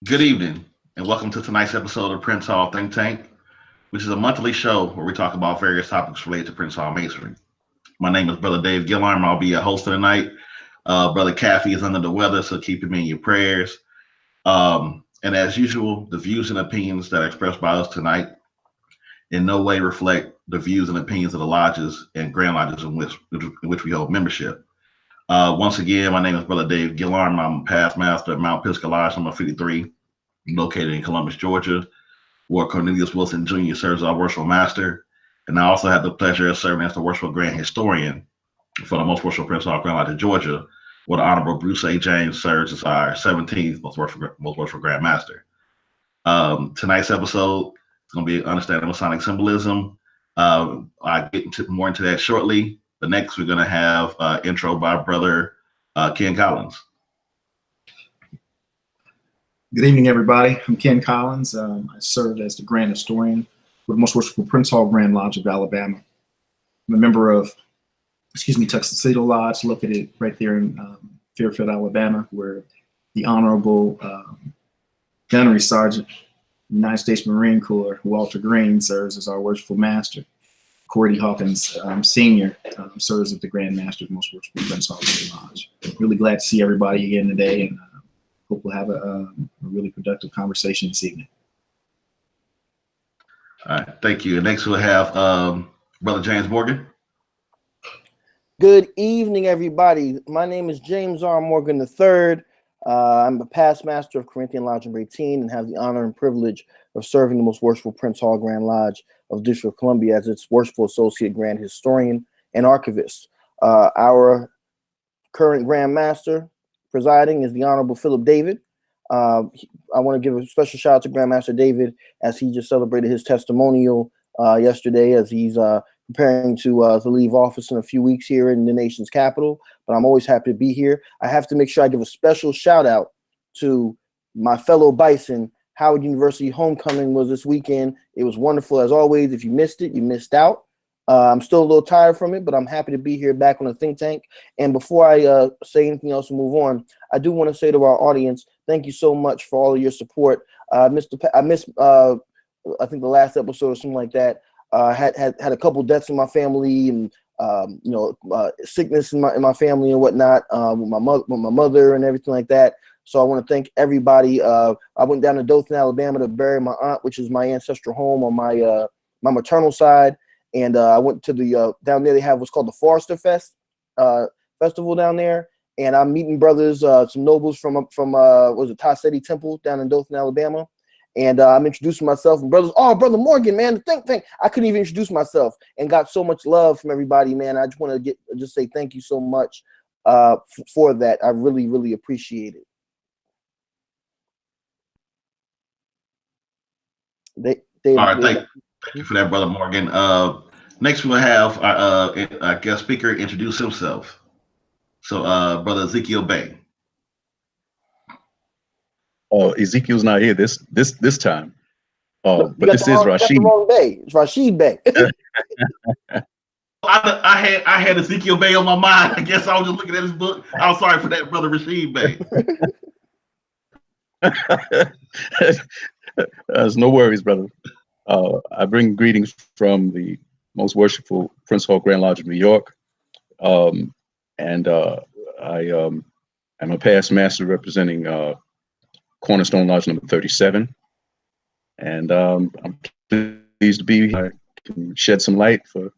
Good evening, and welcome to tonight's episode of Prince Hall Think Tank, which is a monthly show where we talk about various topics related to Prince Hall Masonry. My name is Brother Dave Gillarm. I'll be your host for tonight. Brother Kathy is under the weather, so keep him in your prayers. And as usual, the views and opinions that are expressed by us tonight in no way reflect the views and opinions of the lodges and grand lodges in which we hold membership. Once again, my name is Brother Dave Gillarm. I'm past master at Mount Pisgah Lodge number 53, located in Columbus, Georgia, where Cornelius Wilson Jr. serves as our worshipful master. And I also have the pleasure of serving as the worshipful grand historian for the Most Worshipful Prince Hall Grand Lodge of Georgia, where the Honorable Bruce A. James serves as our 17th Most Worshipful Grand Master. Tonight's episode is going to be understanding Masonic symbolism. I'll get more into that shortly. But next, we're going to have intro by Brother Ken Collins. Good evening, everybody. I'm Ken Collins. I served as the Grand Historian for the Most Worshipful Prince Hall Grand Lodge of Alabama. I'm a member of, Tuxedo Lodge, located right there in Fairfield, Alabama, where the Honorable Gunnery Sergeant, United States Marine Corps, Walter Green, serves as our worshipful master. Cordy Hawkins, Sr., serves as the Grand Master of the Most Worshipful Prince Hall Grand Lodge. Really glad to see everybody again today, and hope we'll have a really productive conversation this evening. All right, thank you. And next we'll have Brother James Morgan. Good evening, everybody. My name is James R. Morgan III. I'm a past master of Corinthian Lodge number 18 and have the honor and privilege of serving the Most Worshipful Prince Hall Grand Lodge of District of Columbia as its Worshipful Associate Grand Historian and Archivist. Our current Grand Master presiding is the Honorable Philip David. I want to give a special shout out to Grandmaster David as he just celebrated his testimonial yesterday as he's preparing to leave office in a few weeks here in the nation's capital. But I'm always happy to be here. I have to make sure I give a special shout out to my fellow Bison. Howard University homecoming was this weekend. It was wonderful as always. If you missed it, you missed out. I'm still a little tired from it, but I'm happy to be here back on the think tank. And before I say anything else and move on, I do want to say to our audience, thank you so much for all of your support. I missed I think the last episode or something like that. Had a couple deaths in my family and sickness in my family and whatnot, with my mother and everything like that. So I want to thank everybody. I went down to Dothan, Alabama to bury my aunt, which is my ancestral home on my maternal side. And I went to the down there. They have what's called the Forester Fest festival down there. And I'm meeting brothers, some nobles from Taseti Temple down in Dothan, Alabama. And I'm introducing myself, and brothers, Brother Morgan, man, the think tank. I couldn't even introduce myself, and got so much love from everybody, man. I just want to just say thank you so much for that. I really, really appreciate it. All right, thank you for that, Brother Morgan. Next we'll have our guest speaker introduce himself. So, Brother Ezekiel Bay. Oh, Ezekiel's not here this time. But this is Rashid. The wrong Bay. It's Rashid Bay. I had Ezekiel Bay on my mind. I guess I was just looking at his book. I'm sorry for that, Brother Rashid Bay. There's no worries, brother. I bring greetings from the Most Worshipful Prince Hall Grand Lodge of New York. I am a past master representing Cornerstone Lodge number 37. And I'm pleased to be here. I can shed some light for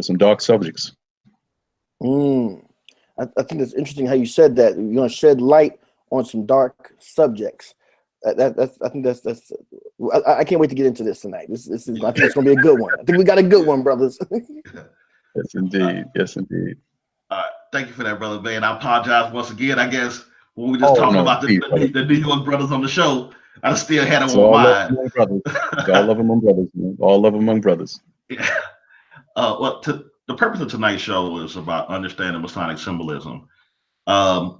some dark subjects. I think it's interesting how you said that. You're going to shed light on some dark subjects. I think that's. I can't wait to get into this tonight. I think it's going to be a good one. I think we got a good one, brothers. Yes, indeed. Yes, indeed. Thank you for that, Brother Bay. And I apologize once again. I guess when we were just talking about the New York brothers on the show, I still had them on my mind. All love among brothers, man. All love among brothers. Yeah. Well, the purpose of tonight's show is about understanding Masonic symbolism. Over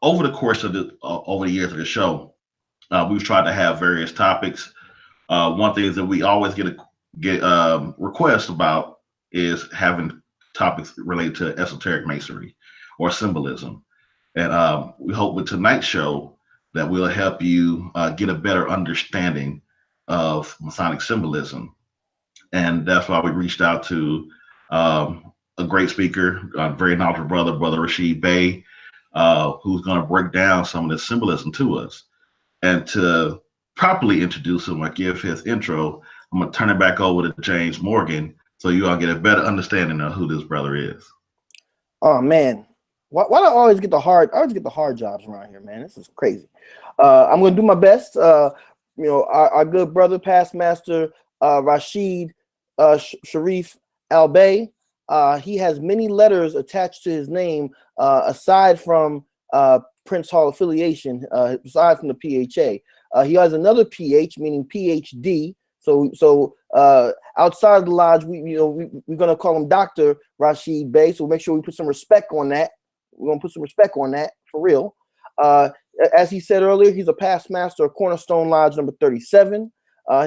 the course of over the years of the show, we've tried to have various topics. One thing that we always get requests about is having topics related to esoteric masonry or symbolism. And we hope with tonight's show that will help you get a better understanding of Masonic symbolism. And that's why we reached out to a great speaker, a very knowledgeable Brother Rashid Bey, who's going to break down some of the symbolism to us. And to properly introduce him or give his intro, I'm going to turn it back over to James Morgan so you all get a better understanding of who this brother is. Oh man, why do I always get the hard? I always get the hard jobs around here, man. This is crazy. I'm gonna do my best. Our good brother, past master Rashid Sharif Al-Bey. He has many letters attached to his name, aside from Prince Hall affiliation, aside from the PHA. He has another PH, meaning PhD. So outside of the lodge, we're gonna call him Dr. Rashid Bey. So make sure we put some respect on that. We're gonna put some respect on that for real. As he said earlier, he's a past master of Cornerstone Lodge number 37.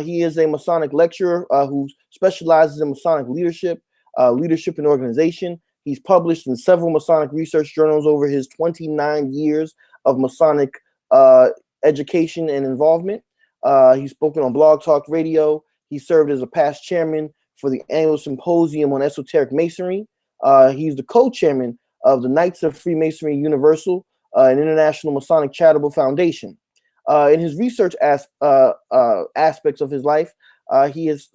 He is a Masonic lecturer who specializes in Masonic leadership, leadership and organization. He's published in several Masonic research journals over his 29 years of Masonic education and involvement. He's spoken on Blog Talk Radio. He served as a past chairman for the annual symposium on esoteric masonry. He's the co-chairman of the Knights of Freemasonry Universal, an international Masonic charitable foundation. In his research aspects of his life, he has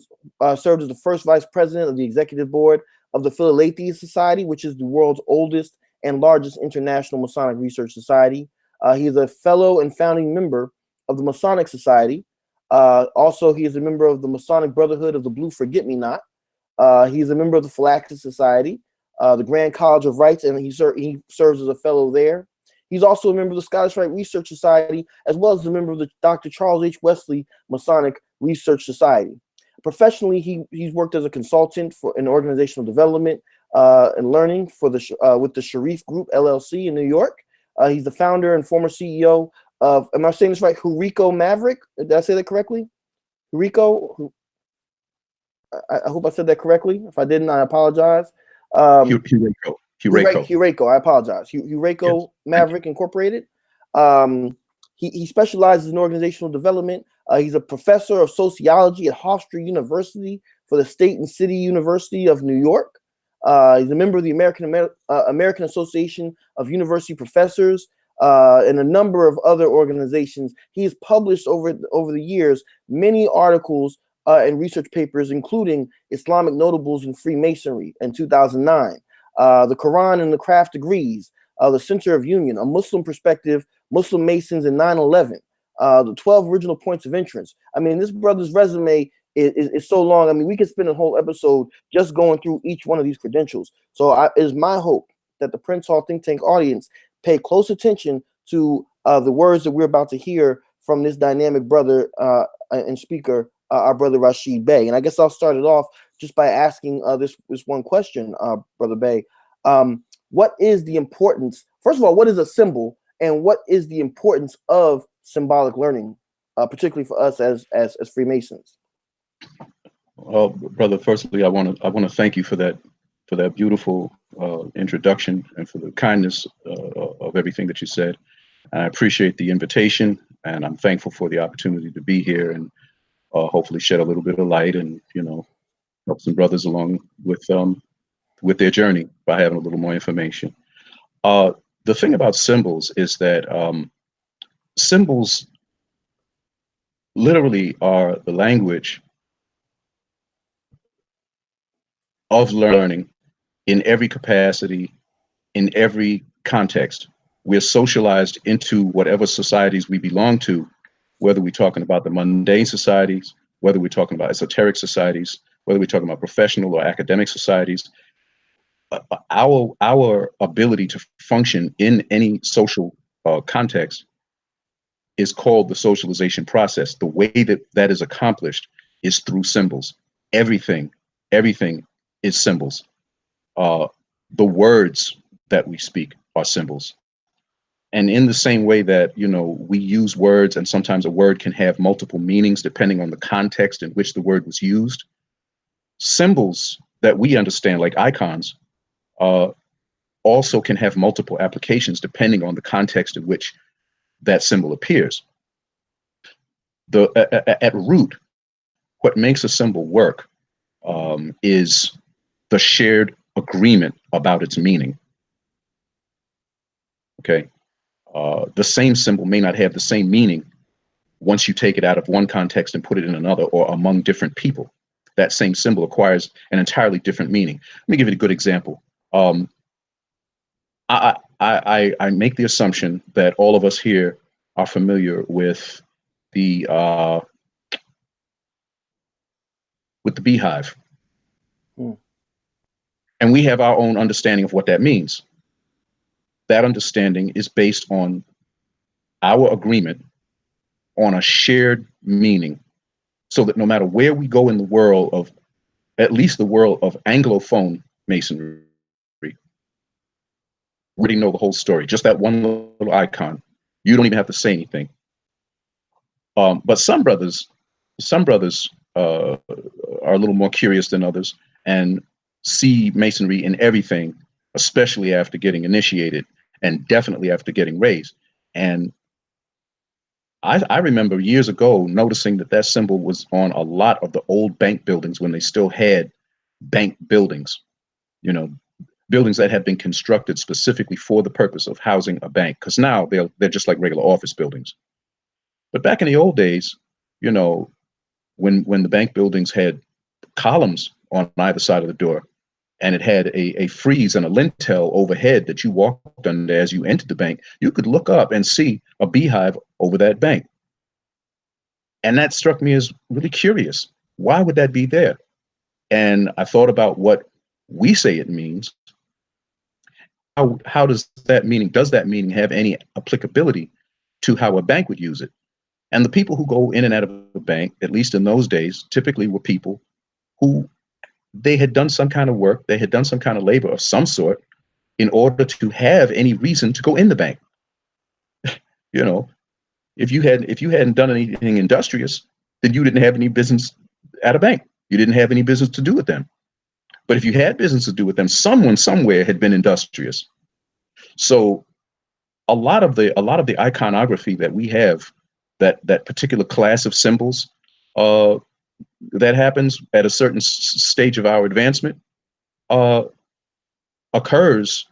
served as the first vice president of the executive board of the Philadelphia Society, which is the world's oldest and largest international Masonic research society. He is a fellow and founding member of the Masonic Society. Also, he is a member of the Masonic Brotherhood of the Blue Forget-Me-Not. He is a member of the Phylactery Society, the Grand College of Rites, and he serves as a fellow there. He's also a member of the Scottish Rite Research Society, as well as a member of the Dr. Charles H. Wesley Masonic Research Society. Professionally, he's worked as a consultant in organizational development and learning for with the Sharif Group LLC in New York. He's the founder and former CEO of, am I saying this right, Huriko Maverick? Did I say that correctly? Huriko? I hope I said that correctly. If I didn't, I apologize. Huriko, I apologize. Huriko yes. Maverick Incorporated. He specializes in organizational development. He's a professor of sociology at Hofstra University for the State and City University of New York. He's a member of the American Association of University Professors and a number of other organizations. He has published over the years many articles and research papers, including Islamic Notables in Freemasonry in 2009, the Quran and the Craft Degrees, the Center of Union, a Muslim Perspective, Muslim Masons in 9/11, the 12 Original Points of Entrance. I mean, this brother's resume is so long. I mean, we could spend a whole episode just going through each one of these credentials. So it is my hope that the Prince Hall Think Tank audience pay close attention to the words that we're about to hear from this dynamic brother and speaker, our brother Rashid Bey. And I guess I'll start it off just by asking this one question, Brother Bey. What is the importance, first of all, what is a symbol, and what is the importance of symbolic learning, particularly for us as Freemasons? Well, brother, firstly, I want to thank you for that beautiful introduction and for the kindness of everything that you said. And I appreciate the invitation, and I'm thankful for the opportunity to be here and hopefully shed a little bit of light and help some brothers along with their journey by having a little more information. The thing about symbols is that symbols literally are the language of learning in every capacity, in every context. We're socialized into whatever societies we belong to, whether we're talking about the mundane societies, whether we're talking about esoteric societies, whether we're talking about professional or academic societies. Our ability to function in any social context is called the socialization process. The way that is accomplished is through symbols. Everything is symbols. The words that we speak are symbols. And in the same way that, we use words, and sometimes a word can have multiple meanings depending on the context in which the word was used, symbols that we understand, like icons, also can have multiple applications depending on the context in which that symbol appears. At root, what makes a symbol work is the shared agreement about its meaning. Okay, the same symbol may not have the same meaning once you take it out of one context and put it in another, or among different people. That same symbol acquires an entirely different meaning. Let me give you a good example. I make the assumption that all of us here are familiar with the beehive. And we have our own understanding of what that means. That understanding is based on our agreement on a shared meaning, so that no matter where we go in the world of, at least the world of Anglophone Masonry, we already know the whole story. Just that one little icon. You don't even have to say anything. But some brothers are a little more curious than others and see Masonry in everything, especially after getting initiated and definitely after getting raised. And I remember years ago noticing that symbol was on a lot of the old bank buildings when they still had bank buildings, you know, buildings that had been constructed specifically for the purpose of housing a bank. Because now they're just like regular office buildings. But back in the old days, you know, when the bank buildings had columns on either side of the door, and it had a frieze and a lintel overhead that you walked under as you entered the bank, you could look up and see a beehive over that bank. And that struck me as really curious. Why would that be there? And I thought about what we say it means. How does that meaning have any applicability to how a bank would use it? And the people who go in and out of a bank, at least in those days, typically were people who they had done some kind of work, they had done some kind of labor of some sort in order to have any reason to go in the bank. You know, if you hadn't done anything industrious, then you didn't have any business at a bank. You didn't have any business to do with them. But if you had business to do with them, someone somewhere had been industrious. So a lot of the iconography that we have, that particular class of symbols, that happens at a certain stage of our advancement, occurs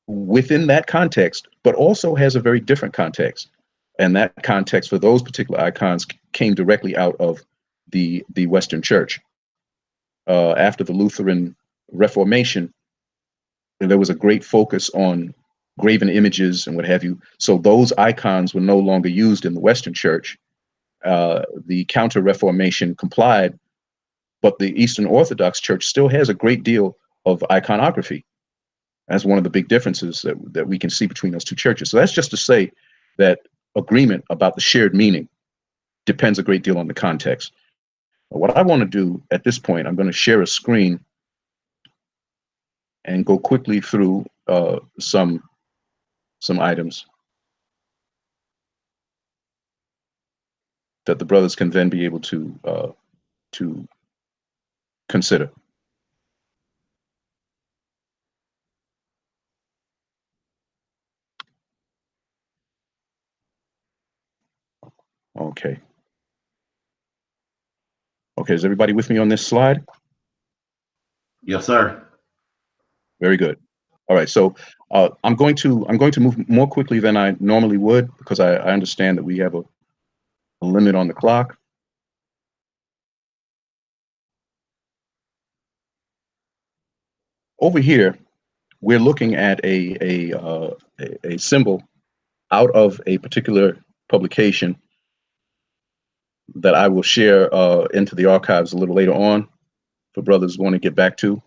within that context, but also has a very different context. And that context for those particular icons came directly out of the Western Church. After the Lutheran Reformation, there was a great focus on graven images and what have you. So those icons were no longer used in the Western Church. The Counter-Reformation complied, but the Eastern Orthodox Church still has a great deal of iconography. That's one of the big differences that we can see between those two churches. So that's just to say that agreement about the shared meaning depends a great deal on the context. What I want to do at this point, I'm going to share a screen and go quickly through some items that the brothers can then be able to consider. Okay. Okay, is everybody with me on this slide? Yes, sir. Very good. All right, so I'm going to move more quickly than I normally would, because I understand that we have a limit on the clock. Over here, we're looking at a symbol out of a particular publication that I will share into the archives a little later on for brothers who want to get back to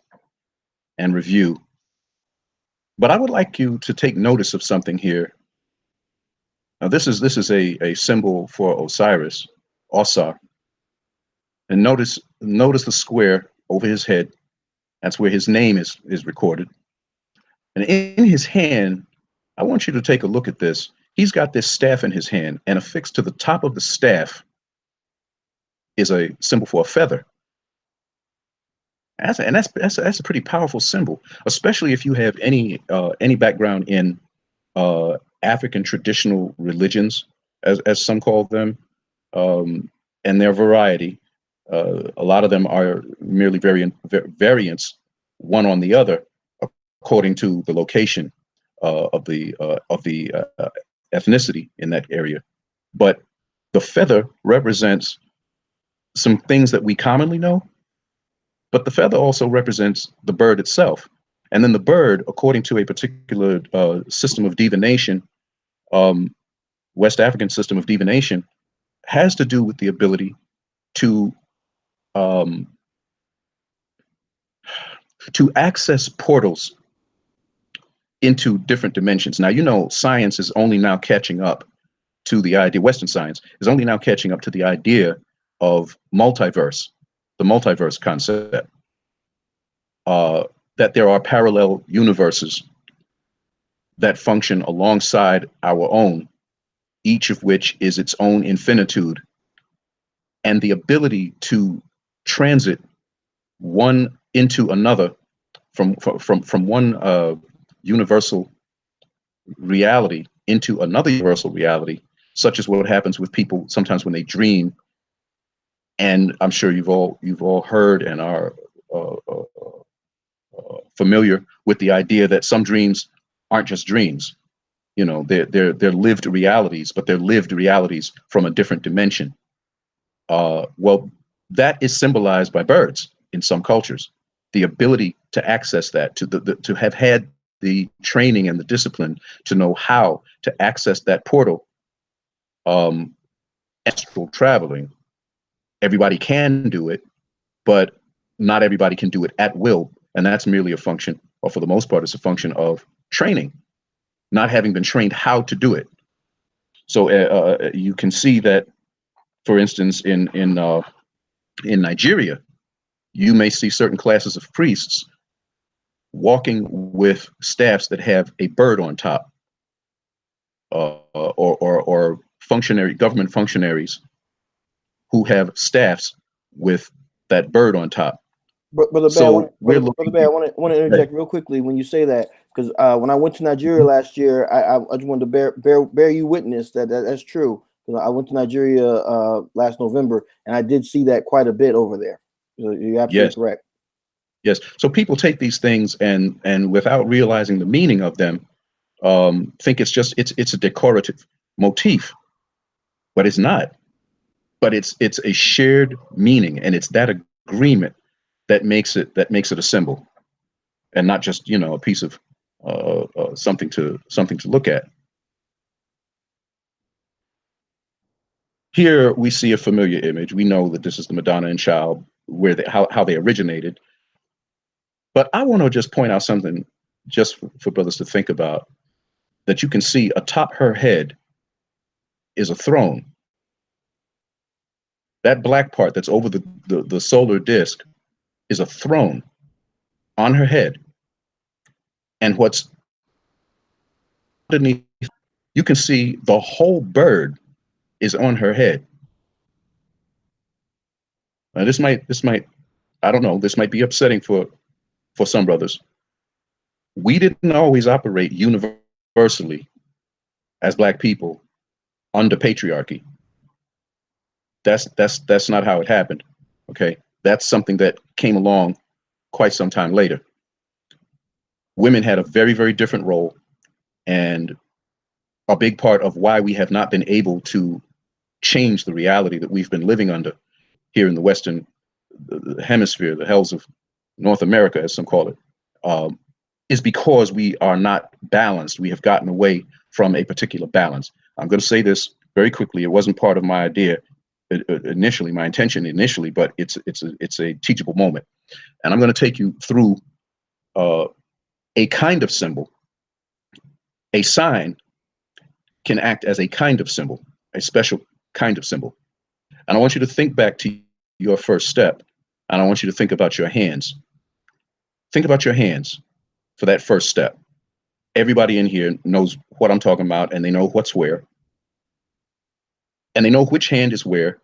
and review. But I would like you to take notice of something here. Now, this is a symbol for Osiris, Osar. And notice the square over his head. That's where his name is recorded. And in his hand, I want you to take a look at this. He's got this staff in his hand, and affixed to the top of the staff is a symbol for a feather. That's a pretty powerful symbol, especially if you have any background in African traditional religions, as some call them, and their variety. A lot of them are merely variants, one on the other, according to the location of the ethnicity in that area. But the feather represents some things that we commonly know, but the feather also represents the bird itself. And then the bird, according to a particular system of divination, West African system of divination, has to do with the ability to access portals into different dimensions. Now, you know, science is only now catching up to the idea, Western science is only now catching up to the idea of multiverse, the multiverse concept, that there are parallel universes that function alongside our own, each of which is its own infinitude, and the ability to transit one into another from one universal reality into another universal reality, such as what happens with people sometimes when they dream. And I'm sure you've all heard and are familiar with the idea that some dreams aren't just dreams. You know, they're lived realities, but they're lived realities from a different dimension. Well, that is symbolized by birds in some cultures. The ability to access that, to have had the training and the discipline to know how to access that portal. Astral traveling, everybody can do it, but not everybody can do it at will. And that's merely a function, or for the most part, it's a function of training, not having been trained how to do it. So you can see that, for instance, in Nigeria, you may see certain classes of priests walking with staffs that have a bird on top, or government functionaries who have staffs with that bird on top. Brother Bear, I want to interject real quickly when you say that, because when I went to Nigeria last year, I just wanted to bear you witness that's true. You know, I went to Nigeria last November, and I did see that quite a bit over there. You're absolutely correct. Yes. So people take these things and without realizing the meaning of them, think it's a decorative motif, but it's not. But it's a shared meaning, and it's that agreement that makes it a symbol, and not just, you know, a piece of something to look at. Here we see a familiar image. We know that this is the Madonna and Child, how they originated. But I want to just point out something, just for brothers to think about, that you can see atop her head is a throne. That black part that's over the solar disk is a throne on her head. And what's underneath, you can see the whole bird is on her head. Now this might, I don't know, this might be upsetting for some brothers. We didn't always operate universally as Black people under patriarchy. That's not how it happened. Okay, that's something that came along quite some time later. Women had a very, very different role, and a big part of why we have not been able to change the reality that we've been living under here in the Western hemisphere, the hells of North America, as some call it, is because we are not balanced. We have gotten away from a particular balance. I'm going to say this very quickly. It wasn't part of my idea initially, my intention initially, but it's a teachable moment. And I'm going to take you through a kind of symbol. A sign can act as a kind of symbol, a special kind of symbol. And I want you to think back to your first step, and I want you to think about your hands. Think about your hands for that first step. Everybody in here knows what I'm talking about, and they know what's where. And they know which hand is where.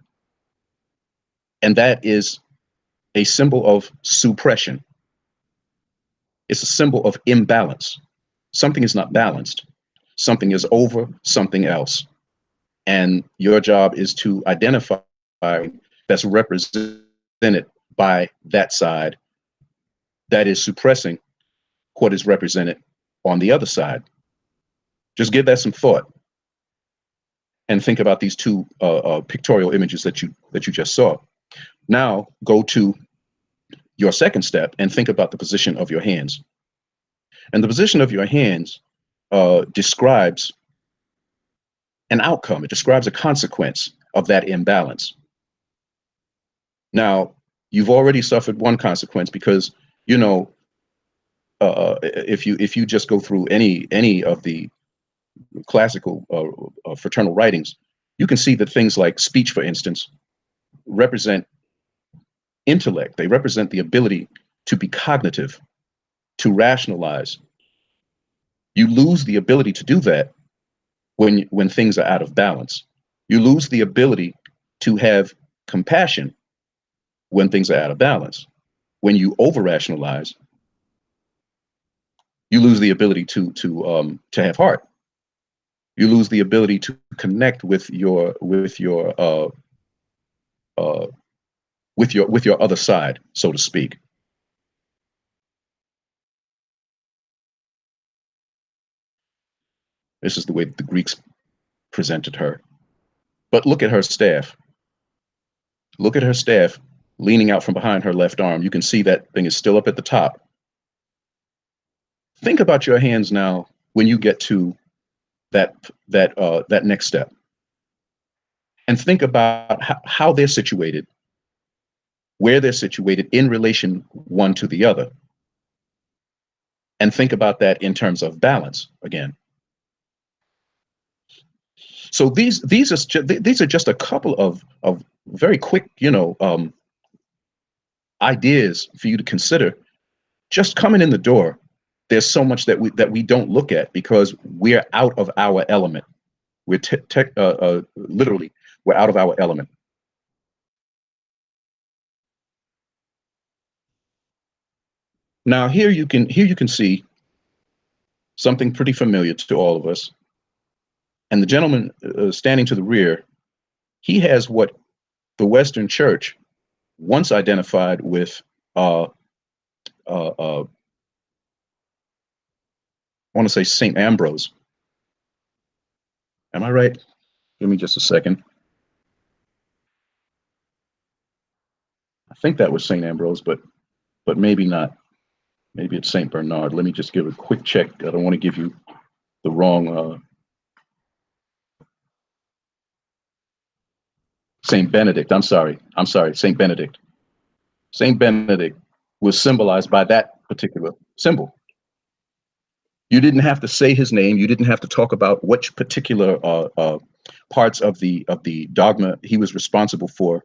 And that is a symbol of suppression. It's a symbol of imbalance. Something is not balanced. something is over something else. And your job is to identify that's represented by that side that is suppressing what is represented on the other side. Just give that some thought and think about these two pictorial images that you just saw. Now go to your second step and think about the position of your hands. And the position of your hands describes an outcome. It describes a consequence of that imbalance. Now, you've already suffered one consequence because, you know, if you just go through any of the classical fraternal writings, you can see that things like speech, for instance, represent intellect. They represent the ability to be cognitive, to rationalize. You lose the ability to do that when things are out of balance. You lose the ability to have compassion when things are out of balance. When you over rationalize, you lose the ability to have heart. You lose the ability to connect with your other side, so to speak. This is the way that the Greeks presented her. But look at her staff. Look at her staff leaning out from behind her left arm. You can see that thing is still up at the top. Think about your hands now when you get to that next step, and think about how they're situated, where they're situated in relation one to the other, and think about that in terms of balance again. So these are just a couple of very quick, ideas for you to consider. Just coming in the door, there's so much that we don't look at because we're out of our element. We're literally we're out of our element. Now here you can see something pretty familiar to all of us. And the gentleman standing to the rear, he has what the Western Church once identified with I want to say St. Ambrose. Am I right? Give me just a second. I think that was St. Ambrose, but maybe not. Maybe it's St. Bernard. Let me just give a quick check. I don't want to give you the wrong. St. Benedict. I'm sorry. St. Benedict. St. Benedict was symbolized by that particular symbol. You didn't have to say his name. You didn't have to talk about which particular parts of the dogma he was responsible for.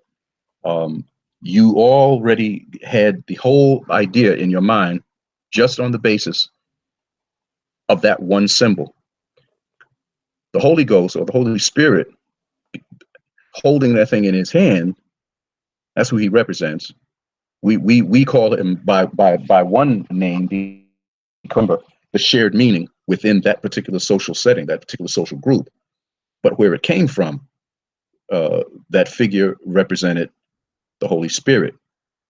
You already had the whole idea in your mind just on the basis of that one symbol. The Holy Ghost or the Holy Spirit holding that thing in his hand, that's who he represents. We call him by one name, the shared meaning within that particular social setting, that particular social group. But where it came from, that figure represented the Holy Spirit.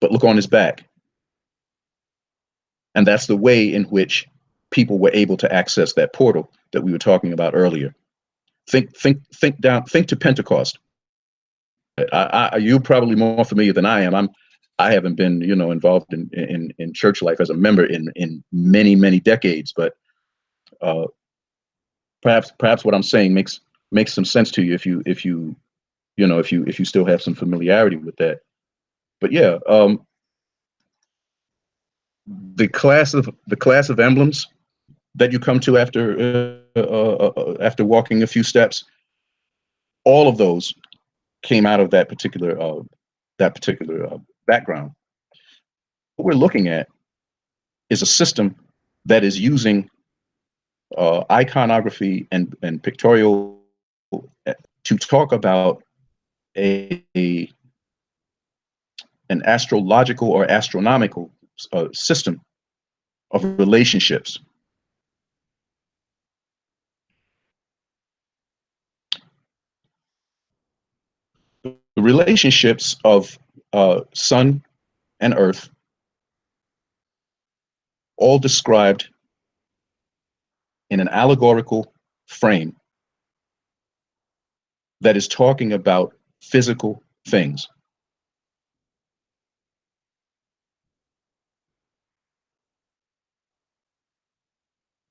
But look on his back. And that's the way in which people were able to access that portal that we were talking about earlier. Think to Pentecost. You're probably more familiar than I am. I haven't been, involved in church life as a member in many decades, but perhaps what I'm saying makes some sense to you if you still have some familiarity with that. But yeah, the class of emblems that you come to after walking a few steps, all of those came out of that particular background. What we're looking at is a system that is using iconography and pictorial to talk about an astrological or astronomical system of relationships. relationships of sun and earth, all described in an allegorical frame that is talking about physical things.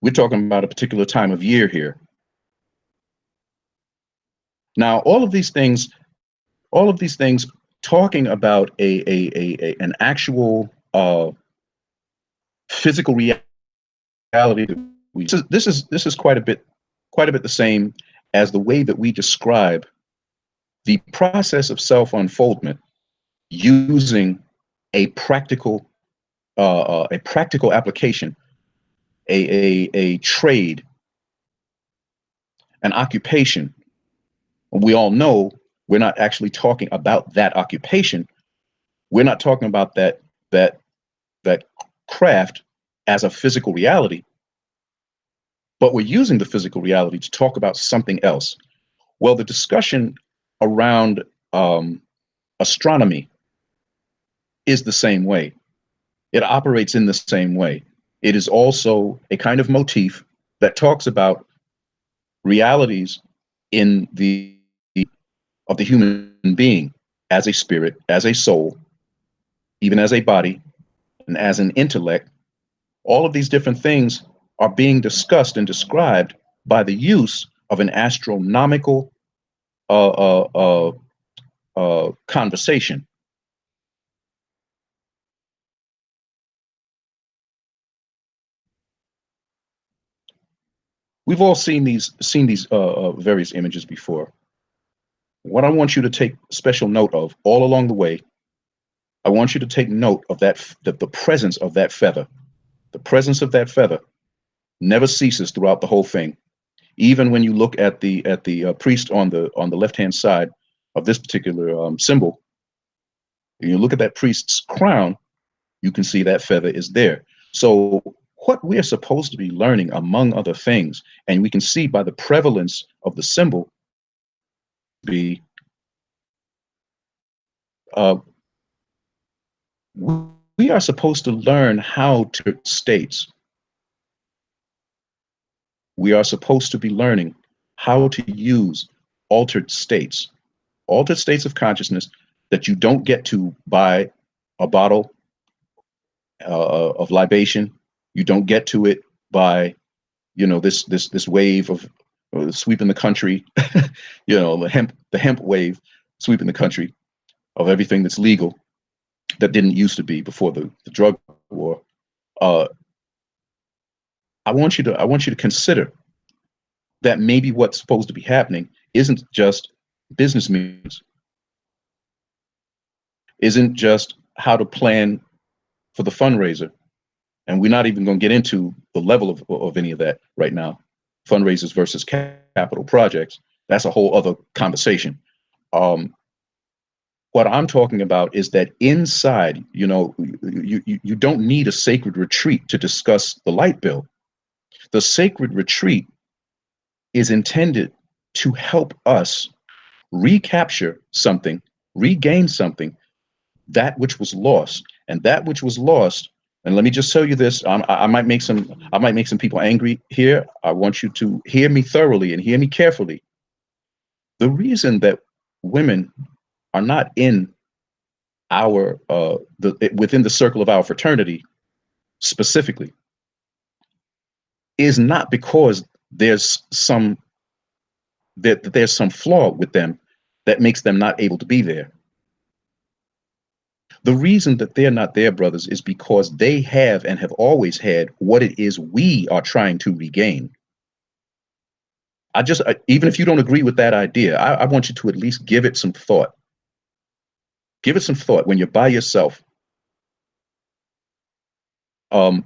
We're talking about a particular time of year here. Now, all of these things talking about an actual physical reality. This is quite a bit the same as the way that we describe the process of self-unfoldment using a practical application, a trade, an occupation. We all know we're not actually talking about that occupation. We're not talking about that craft as a physical reality, but we're using the physical reality to talk about something else. Well, the discussion around astronomy is the same way. It operates in the same way. It is also a kind of motif that talks about realities in of the human being as a spirit, as a soul, even as a body, and as an intellect. All of these different things are being discussed and described by the use of an astronomical conversation. We've all seen these various images before. What I want you to take special note of all along the way, I want you to take note of that the presence of that feather. The presence of that feather never ceases throughout the whole thing. Even when you look at the priest on the left-hand side of this particular symbol, and you look at that priest's crown, you can see that feather is there. So what we are supposed to be learning, among other things, and we can see by the prevalence of the symbol, be we are supposed to learn how to states. We are supposed to be learning how to use altered states of consciousness that you don't get to by a bottle of libation. You don't get to it by, this wave of sweeping the country, the hemp wave sweeping the country of everything that's legal that didn't used to be before the drug war. I want you to consider that maybe what's supposed to be happening isn't just business meetings, isn't just how to plan for the fundraiser. And we're not even going to get into the level of any of that right now. Fundraisers versus capital projects. That's a whole other conversation. What I'm talking about is that inside, you don't need a sacred retreat to discuss the light bill. The sacred retreat is intended to help us recapture something, regain something, that which was lost. And that which was lost, and let me just tell you this, I might make some people angry here. I want you to hear me thoroughly and hear me carefully. The reason that women are not in our within the circle of our fraternity specifically is not because there's some flaw with them that makes them not able to be there. The reason that they're not there, brothers, is because they have and have always had what it is we are trying to regain. Even if you don't agree with that idea, I want you to at least give it some thought. Give it some thought when you're by yourself. The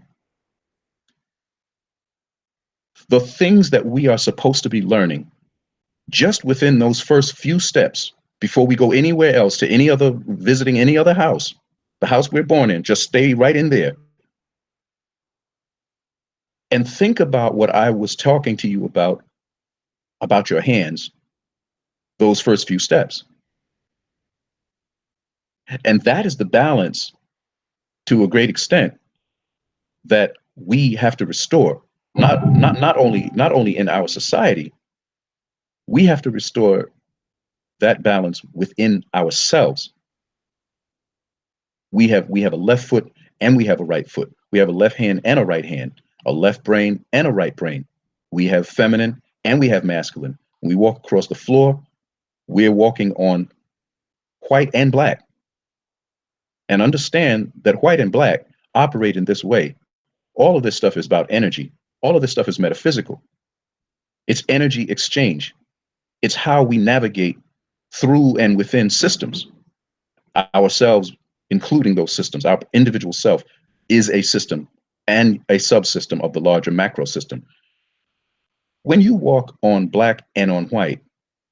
things that we are supposed to be learning just within those first few steps before we go anywhere else to visiting any other house, the house we're born in, just stay right in there. And think about what I was talking to you about your hands, those first few steps. And that is the balance to a great extent that we have to restore. Not only in our society, we have to restore that balance within ourselves. We have a left foot and we have a right foot. We have a left hand and a right hand, a left brain and a right brain. We have feminine and we have masculine. When we walk across the floor, we're walking on white and black. And understand that white and black operate in this way. All of this stuff is about energy. All of this stuff is metaphysical. It's energy exchange. It's how we navigate through and within systems. Ourselves, including those systems, our individual self is a system and a subsystem of the larger macro system. When you walk on black and on white,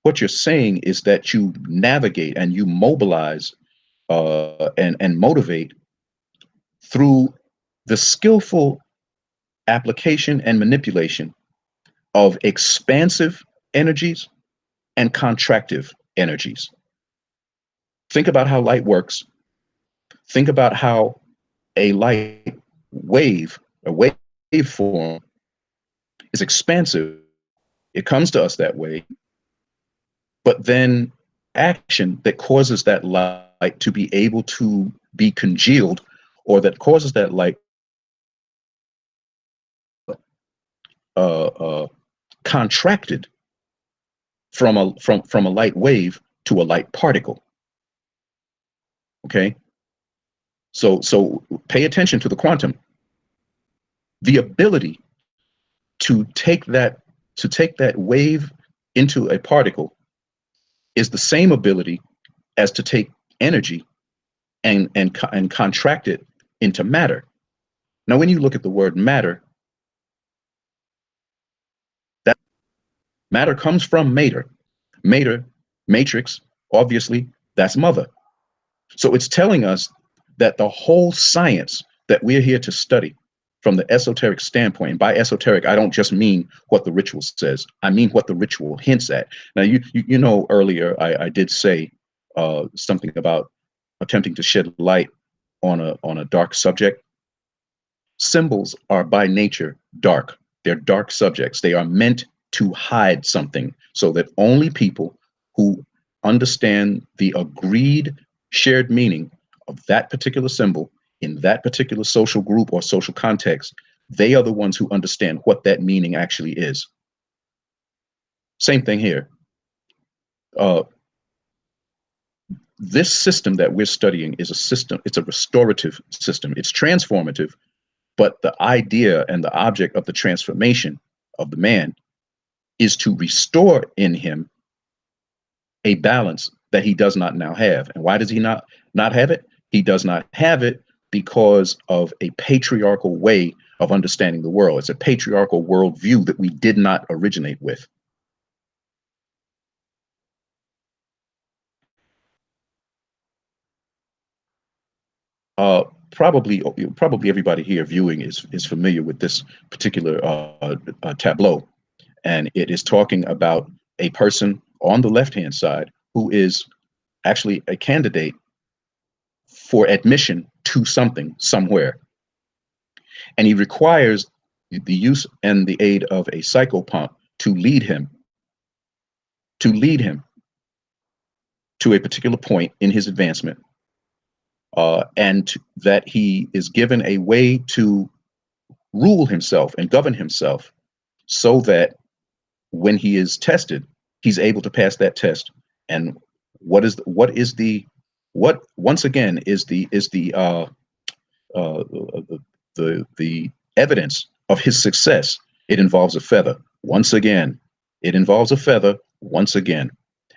what you're saying is that you navigate and you mobilize and motivate through the skillful application and manipulation of expansive energies and contractive energies. Think about how light works. Think about how a light wave, a waveform, is expansive. It comes to us that way, but then action that causes that light to be able to be congealed, or that causes that light contracted from a light wave to a light particle. Okay, so pay attention to the quantum. The ability to take that wave into a particle is the same ability as to take energy and contract it into matter. Now, when you look at the word matter, that matter comes from mater. Mater, matrix, obviously, that's mother. So it's telling us that the whole science that we're here to study from the esoteric standpoint, and by esoteric, I don't just mean what the ritual says, I mean what the ritual hints at. Now, you know, earlier I did say something about attempting to shed light on a dark subject. Symbols are by nature dark. They're dark subjects. They are meant to hide something so that only people who understand the agreed shared meaning of that particular symbol in that particular social group or social context, they are the ones who understand what that meaning actually is. Same thing here. This system that we're studying is a system, it's a restorative system. It's transformative, but the idea and the object of the transformation of the man is to restore in him a balance that he does not now have. And why does he not have it? He does not have it because of a patriarchal way of understanding the world. It's a patriarchal worldview that we did not originate with. Probably everybody here viewing is familiar with this particular tableau, and it is talking about a person on the left-hand side who is actually a candidate for admission to something somewhere, and he requires the use and the aid of a psychopomp to lead him to a particular point in his advancement. And that he is given a way to rule himself and govern himself so that when he is tested, he's able to pass that test. And what once again is the evidence of his success? It involves a feather. Once again, it involves a feather once again.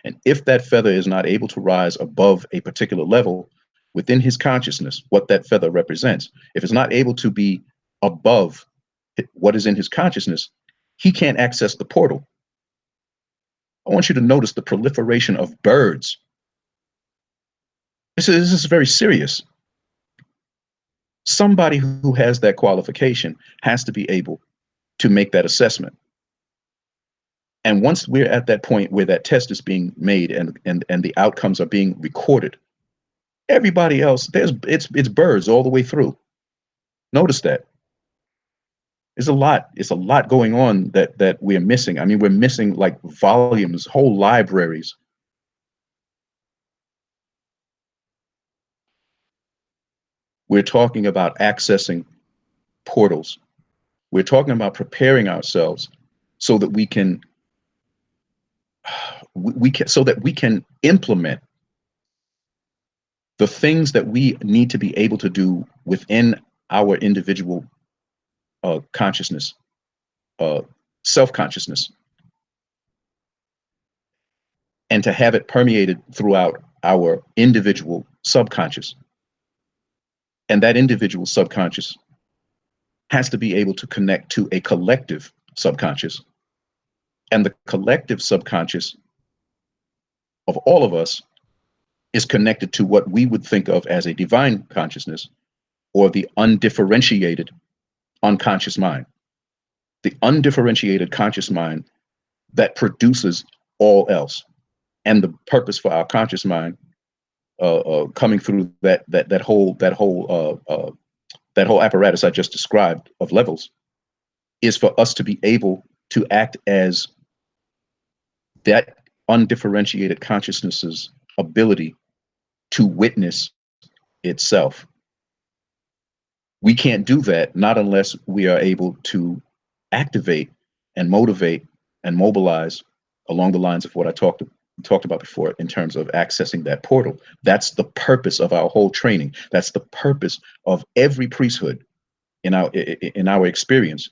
And if that feather is not able to rise above a particular level within his consciousness, what that feather represents, if it's not able to be above what is in his consciousness, he can't access the portal. I want you to notice the proliferation of birds. This is very serious. Somebody who has that qualification has to be able to make that assessment. And once we're at that point where that test is being made and the outcomes are being recorded, Everybody else, it's birds all the way through. Notice that. It's a lot going on that we're missing. I mean, we're missing like volumes, whole libraries. We're talking about accessing portals. We're talking about preparing ourselves so that we can implement the things that we need to be able to do within our individual consciousness, self-consciousness, and to have it permeated throughout our individual subconscious. And that individual subconscious has to be able to connect to a collective subconscious. And the collective subconscious of all of us is connected to what we would think of as a divine consciousness, or the undifferentiated unconscious mind. The undifferentiated conscious mind that produces all else. And the purpose for our conscious mind coming through that whole apparatus I just described of levels is for us to be able to act as that undifferentiated consciousness's ability to witness itself. We can't do that not unless we are able to activate and motivate and mobilize along the lines of what I talked about before in terms of accessing that portal. That's the purpose of our whole training. That's the purpose of every priesthood in our experience,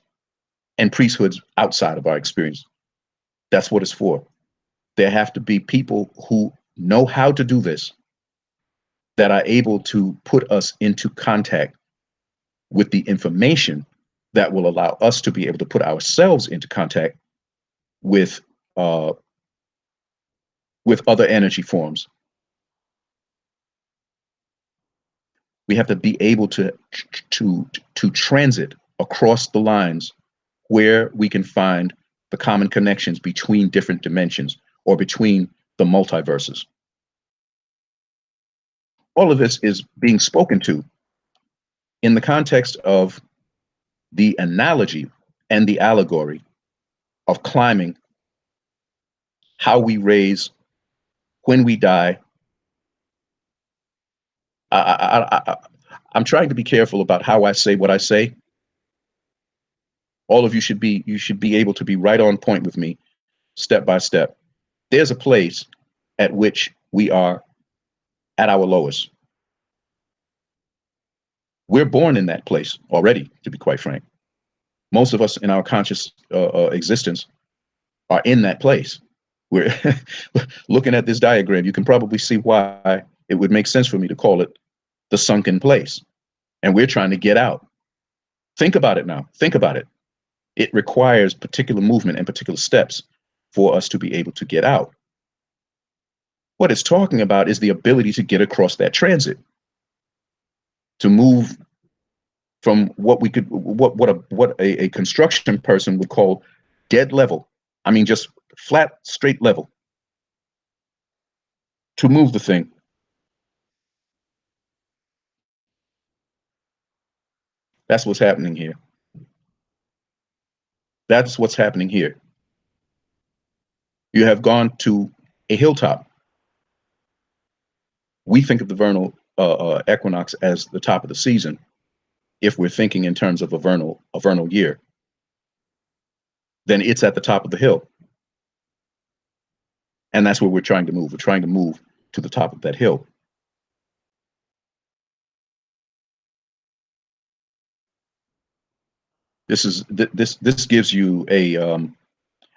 and priesthoods outside of our experience. That's what it's for. There have to be people who know how to do this, that are able to put us into contact with the information that will allow us to be able to put ourselves into contact with other energy forms. We have to be able to transit across the lines where we can find the common connections between different dimensions or between the multiverses. All of this is being spoken to in the context of the analogy and the allegory of climbing, how we raise, when we die. I'm trying to be careful about how I say what I say. All of you should be able to be right on point with me, step by step. There's a place at which we are at our lowest. We're born in that place already, to be quite frank. Most of us in our conscious existence are in that place. We're looking at this diagram. You can probably see why it would make sense for me to call it the sunken place. And we're trying to get out. Think about it now. Think about it. It requires particular movement and particular steps for us to be able to get out. What it's talking about is the ability to get across that transit, to move from what a construction person would call dead level. I mean, just flat, straight level, to move the thing. That's what's happening here. That's what's happening here. You have gone to a hilltop. We think of the vernal equinox as the top of the season, if we're thinking in terms of a vernal year. Then it's at the top of the hill. And that's where we're trying to move. We're trying to move to the top of that hill. This gives you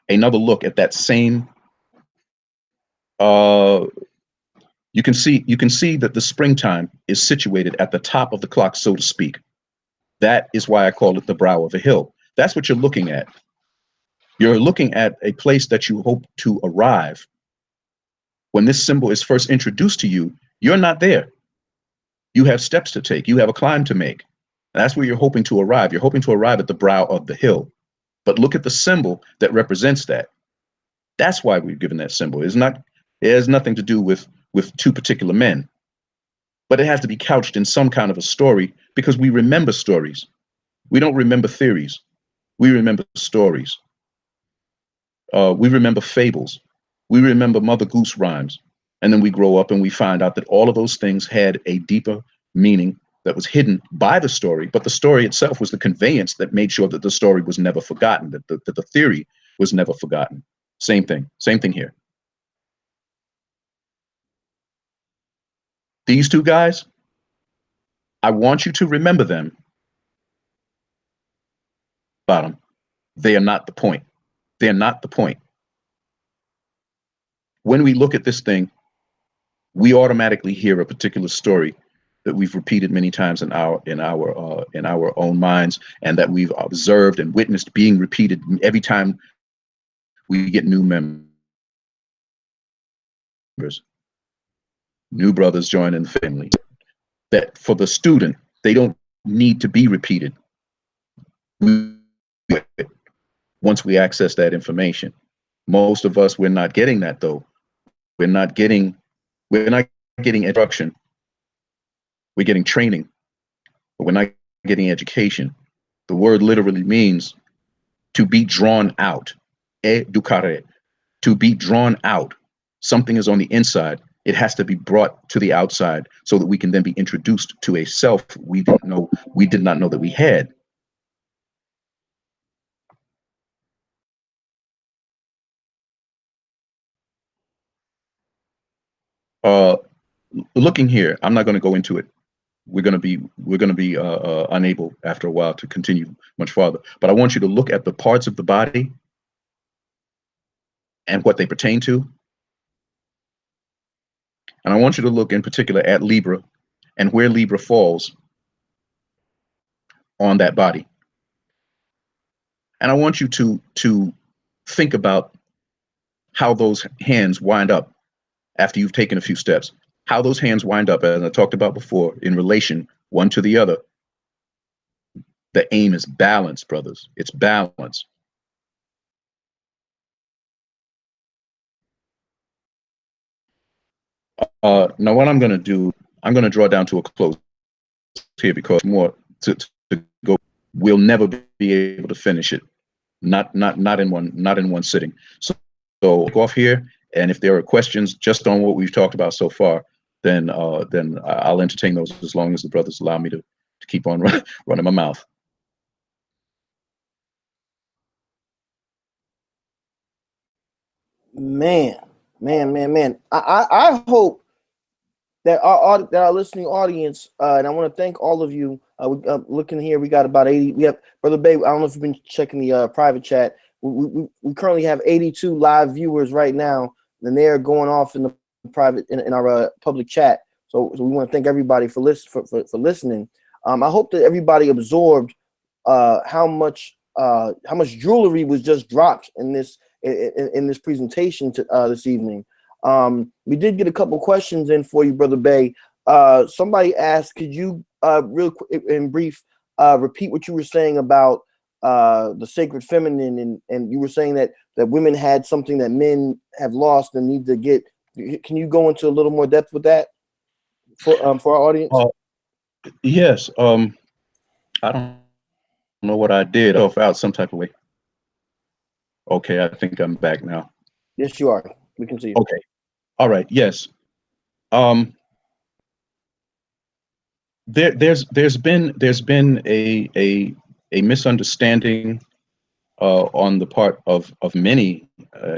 another look at that same. You can see that the springtime is situated at the top of the clock, so to speak. That is why I call it the brow of a hill. That's what you're looking at. You're looking at a place that you hope to arrive. When this symbol is first introduced to you, you're not there. You have steps to take. You have a climb to make. That's where you're hoping to arrive. You're hoping to arrive at the brow of the hill. But look at the symbol that represents that. That's why we've given that symbol. It has nothing to do with two particular men. but it has to be couched in some kind of a story, because we remember stories. We don't remember theories. We remember stories. We remember fables. We remember Mother Goose rhymes. And then we grow up and we find out that all of those things had a deeper meaning that was hidden by the story, but the story itself was the conveyance that made sure that the story was never forgotten, that the theory was never forgotten. Same thing here. These two guys, I want you to remember them. Bottom. They are not the point. They're not the point. When we look at this thing, we automatically hear a particular story that we've repeated many times in our own minds, and that we've observed and witnessed being repeated every time we get new members. New brothers join in the family. That for the student, they don't need to be repeated. Once we access that information, most of us, we're not getting that though. We're not getting instruction. We're getting training, but we're not getting education. The word literally means to be drawn out. Educare, to be drawn out. Something is on the inside. It has to be brought to the outside so that we can then be introduced to a self we did not know that we had. Looking here, I'm not going to go into it. We're going to be unable after a while to continue much farther. But I want you to look at the parts of the body and what they pertain to. And I want you to look in particular at Libra and where Libra falls on that body. And I want you to think about how those hands wind up after you've taken a few steps. How those hands wind up, as I talked about before, in relation one to the other. The aim is balance, brothers. It's balance. Now what I'm going to do, I'm going to draw down to a close here, because more to go, we'll never be able to finish it. Not in one sitting. So go off here, and if there are questions just on what we've talked about so far, then I'll entertain those, as long as the brothers allow me to keep on running my mouth. Man. I hope that our listening audience, and I want to thank all of you. Looking here, we got about 80. We have Brother Babe. I don't know if you've been checking the private chat. We currently have 82 live viewers right now, and they are going off in the private in our public chat. So we want to thank everybody for listening. I hope that everybody absorbed how much jewelry was just dropped in this presentation this evening. We did get a couple questions in for you, Brother Bay. Somebody asked, could you real quick, in brief, repeat what you were saying about the sacred feminine, and you were saying that women had something that men have lost and need to get. Can you go into a little more depth with that for our audience? Yes. I don't know what I did. I felt some type of way. Okay, I think I'm back now. Yes, you are. We can see you. Okay. All right. Yes. There's been a misunderstanding on the part of many,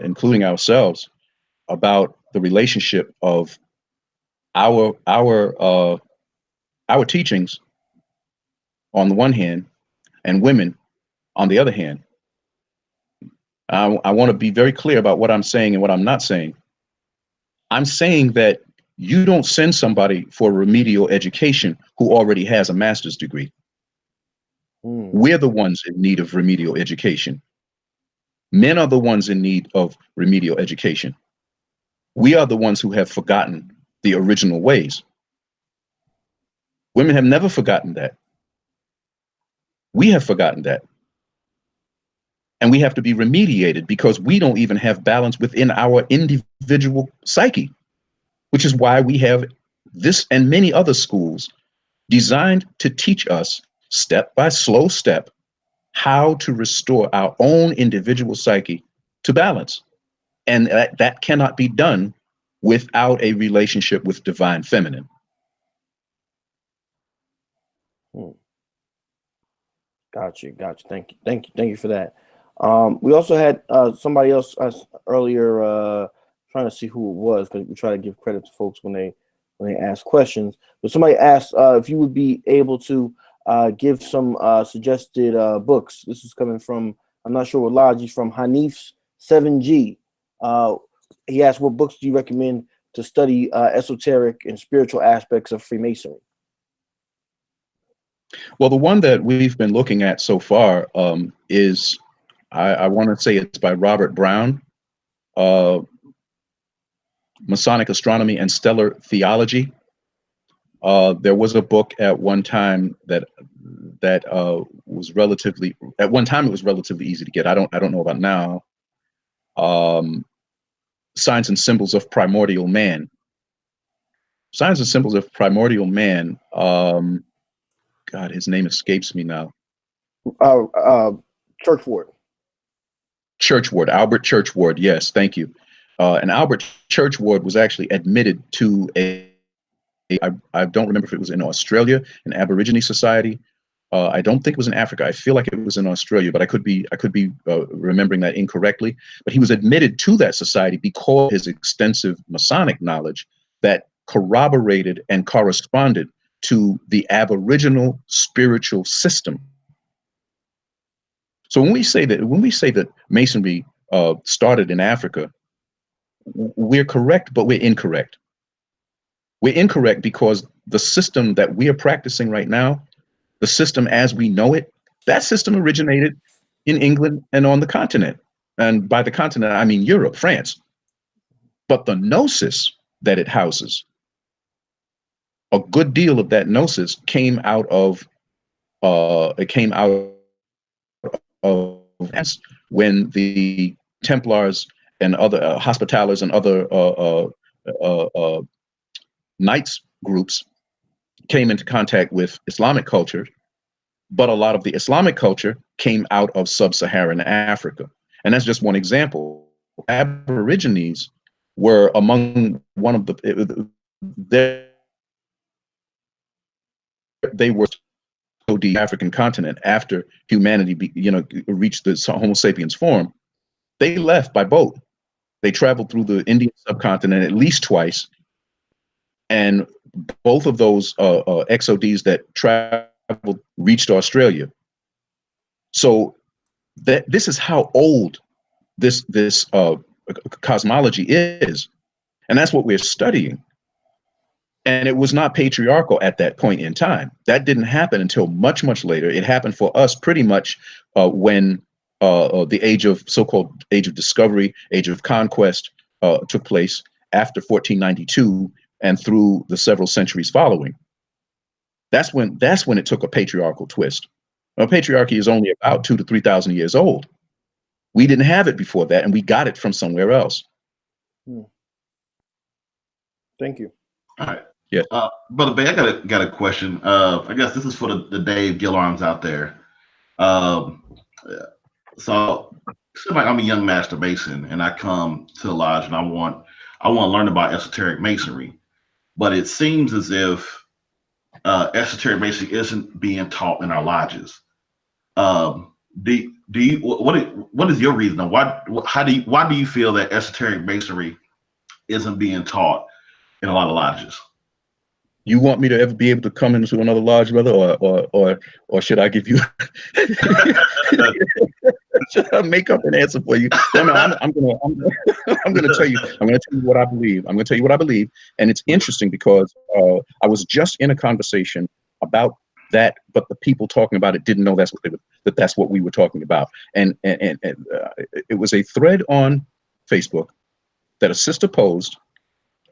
including ourselves, about the relationship of our teachings on the one hand and women on the other hand. I want to be very clear about what I'm saying and what I'm not saying. I'm saying that you don't send somebody for remedial education who already has a master's degree. We're the ones in need of remedial education. Men are the ones in need of remedial education. We are the ones who have forgotten the original ways. Women have never forgotten that. We have forgotten that. And we have to be remediated, because we don't even have balance within our individual psyche, which is why we have this and many other schools designed to teach us step by slow step how to restore our own individual psyche to balance. And that cannot be done without a relationship with divine feminine. Got you. Thank you for that. We also had somebody else earlier trying to see who it was, because we try to give credit to folks when they ask questions. But somebody asked if you would be able to give some suggested books. This is coming from, I'm not sure what lodge he's from, Hanif's 7G. He asked, what books do you recommend to study esoteric and spiritual aspects of Freemasonry? Well, the one that we've been looking at so far is, I want to say it's by Robert Brown, Masonic Astronomy and Stellar Theology. There was a book at one time that was relatively, at one time it was relatively easy to get. I don't know about now. Signs and Symbols of Primordial Man. Signs and Symbols of Primordial Man. God, his name escapes me now. Churchward. Albert Churchward. Yes, thank you. And Albert Churchward was actually admitted to I don't remember if it was in Australia, an Aborigine society. I don't think it was in Africa. I feel like it was in Australia, but I could be remembering that incorrectly. But he was admitted to that society because of his extensive Masonic knowledge that corroborated and corresponded to the Aboriginal spiritual system. So when we say that Masonry started in Africa, we're correct, but we're incorrect. We're incorrect because the system that we are practicing right now, the system as we know it, that system originated in England and on the continent. And by the continent, I mean Europe, France. But the gnosis that it houses, a good deal of that gnosis came out of when the Templars and other Hospitallers and other Knights groups came into contact with Islamic culture, but a lot of the Islamic culture came out of sub-Saharan Africa. And that's just one example. Aborigines were among one of they were the African continent after humanity reached the Homo sapiens form. They left by boat. They traveled through the Indian subcontinent at least twice, and both of those exodes that traveled reached Australia. So this is how old this cosmology is, and that's what we're studying. And it was not patriarchal at that point in time. That didn't happen until much, much later. It happened for us pretty much when the so-called age of discovery, age of conquest took place after 1492 and through the several centuries following. That's when it took a patriarchal twist. Now, patriarchy is only about 2,000 to 3,000 years old. We didn't have it before that, and we got it from somewhere else. Thank you. All right. Yeah. Brother Bay, I got a question. I guess this is for the Dave Gillarms out there. So I'm a young master mason, and I come to the lodge, and I want to learn about esoteric masonry, but it seems as if esoteric masonry isn't being taught in our lodges. What is your reason? Why do you feel that esoteric masonry isn't being taught in a lot of lodges? You want me to ever be able to come into another lodge, brother, or should I give you? Should I make up an answer for you? No, I'm gonna tell you. I'm gonna tell you what I believe. I'm gonna tell you what I believe, and it's interesting because I was just in a conversation about that, but the people talking about it didn't know that's what we were talking about, and it was a thread on Facebook that a sister posed.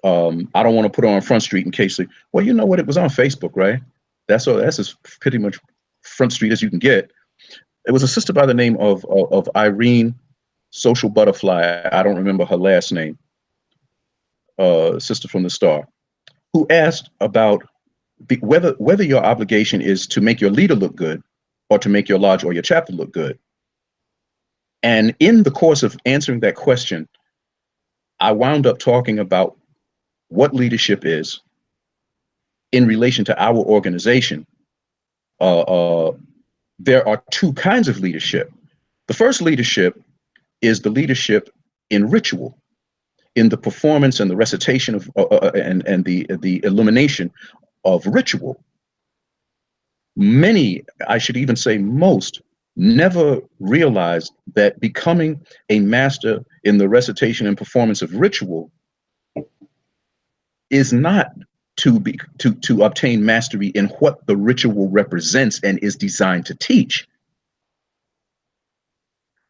I don't want to put it on Front Street in case well, you know what, it was on Facebook, right? That's as pretty much Front Street as you can get. It was a sister by the name of Irene Social Butterfly. I don't remember her last name. Sister from the Star. who asked about whether your obligation is to make your leader look good or to make your lodge or your chapter look good. And in the course of answering that question, I wound up talking about what leadership is in relation to our organization. There are two kinds of leadership. The first leadership is the leadership in ritual, in the performance and the recitation of and the illumination of ritual. Many, I should even say most, never realized that becoming a master in the recitation and performance of ritual is not to obtain mastery in what the ritual represents and is designed to teach.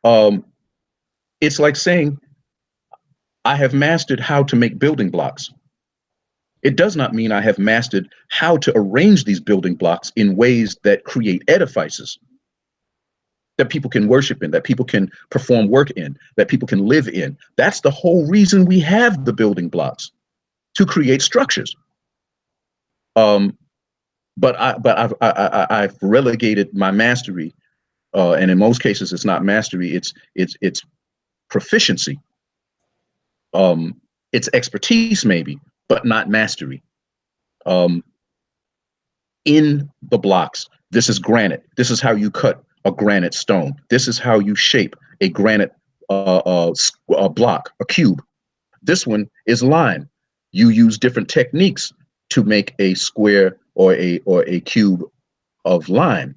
It's like saying, I have mastered how to make building blocks. It does not mean I have mastered how to arrange these building blocks in ways that create edifices that people can worship in, that people can perform work in, that people can live in. That's the whole reason we have the building blocks, to create structures. But I've relegated my mastery, and in most cases it's not mastery, it's proficiency. It's expertise maybe, but not mastery. In the blocks, this is granite. This is how you cut a granite stone. This is how you shape a granite a block, a cube. This one is lime. You use different techniques to make a square or a cube of lime.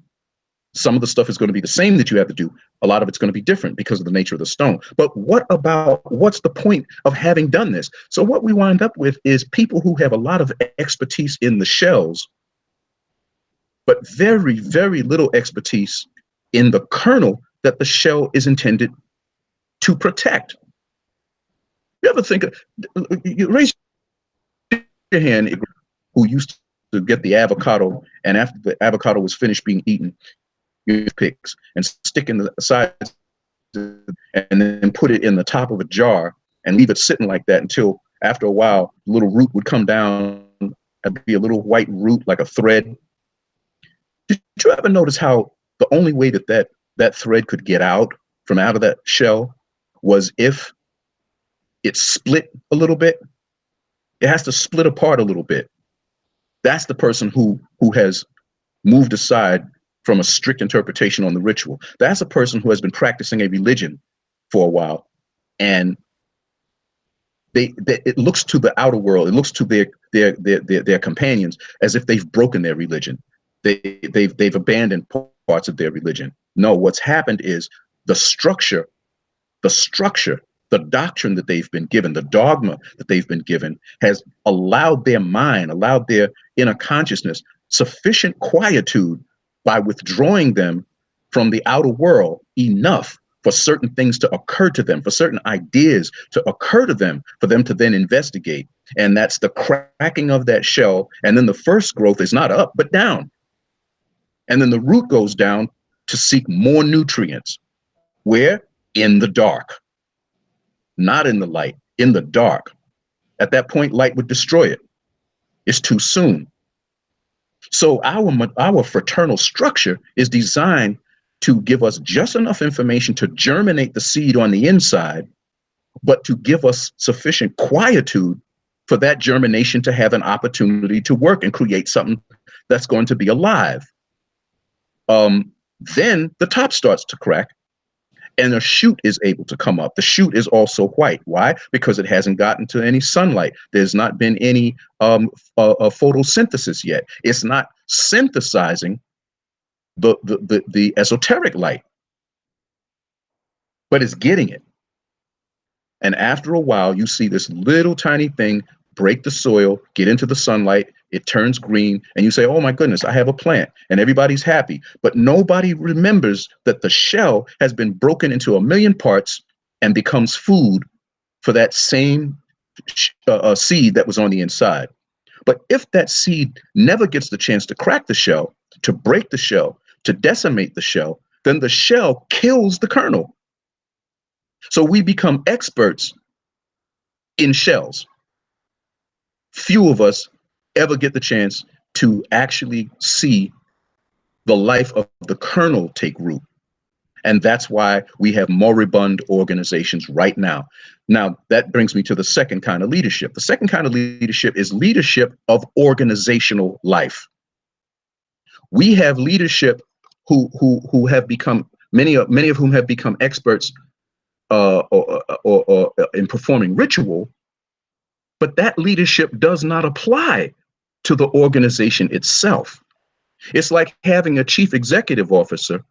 Some of the stuff is going to be the same that you have to do. A lot of it's going to be different because of the nature of the stone. But what's the point of having done this? So what we wind up with is people who have a lot of expertise in the shells, but very, very little expertise in the kernel that the shell is intended to protect. You ever think of, you raise your hand, who used to get the avocado, and after the avocado was finished being eaten, you picks and stick in the sides and then put it in the top of a jar and leave it sitting like that until after a while, the little root would come down and be a little white root like a thread. Did you ever notice how the only way that thread could get out of that shell was if it split a little bit? It has to split apart a little bit. That's the person who has moved aside from a strict interpretation on the ritual. That's a person who has been practicing a religion for a while, and it looks to the outer world, it looks to their companions as if they've broken their religion. They've abandoned parts of their religion. No, what's happened is the structure, the doctrine that they've been given, the dogma that they've been given, has allowed their mind, allowed their inner consciousness sufficient quietude by withdrawing them from the outer world enough for certain things to occur to them, for certain ideas to occur to them, for them to then investigate. And that's the cracking of that shell. And then the first growth is not up, but down. And then the root goes down to seek more nutrients. Where? In the dark. Not in the light, in the dark. At that point, light would destroy it. It's too soon. So our fraternal structure is designed to give us just enough information to germinate the seed on the inside, but to give us sufficient quietude for that germination to have an opportunity to work and create something that's going to be alive. Then the top starts to crack and a shoot is able to come up. The shoot is also white. Why? Because it hasn't gotten to any sunlight. There's not been any photosynthesis yet. It's not synthesizing the esoteric light, but it's getting it. And after a while, you see this little tiny thing break the soil, get into the sunlight, it turns green, and you say, oh my goodness, I have a plant, and everybody's happy. But nobody remembers that the shell has been broken into a million parts and becomes food for that same seed that was on the inside. But if that seed never gets the chance to crack the shell, to break the shell, to decimate the shell, then the shell kills the kernel. So we become experts in shells. Few of us ever get the chance to actually see the life of the kernel take root. And that's why we have moribund organizations right now. Now, that brings me to the second kind of leadership. The second kind of leadership is leadership of organizational life. We have leadership who have become, many of whom have become experts or in performing ritual, but that leadership does not apply to the organization itself. It's like having a chief executive officer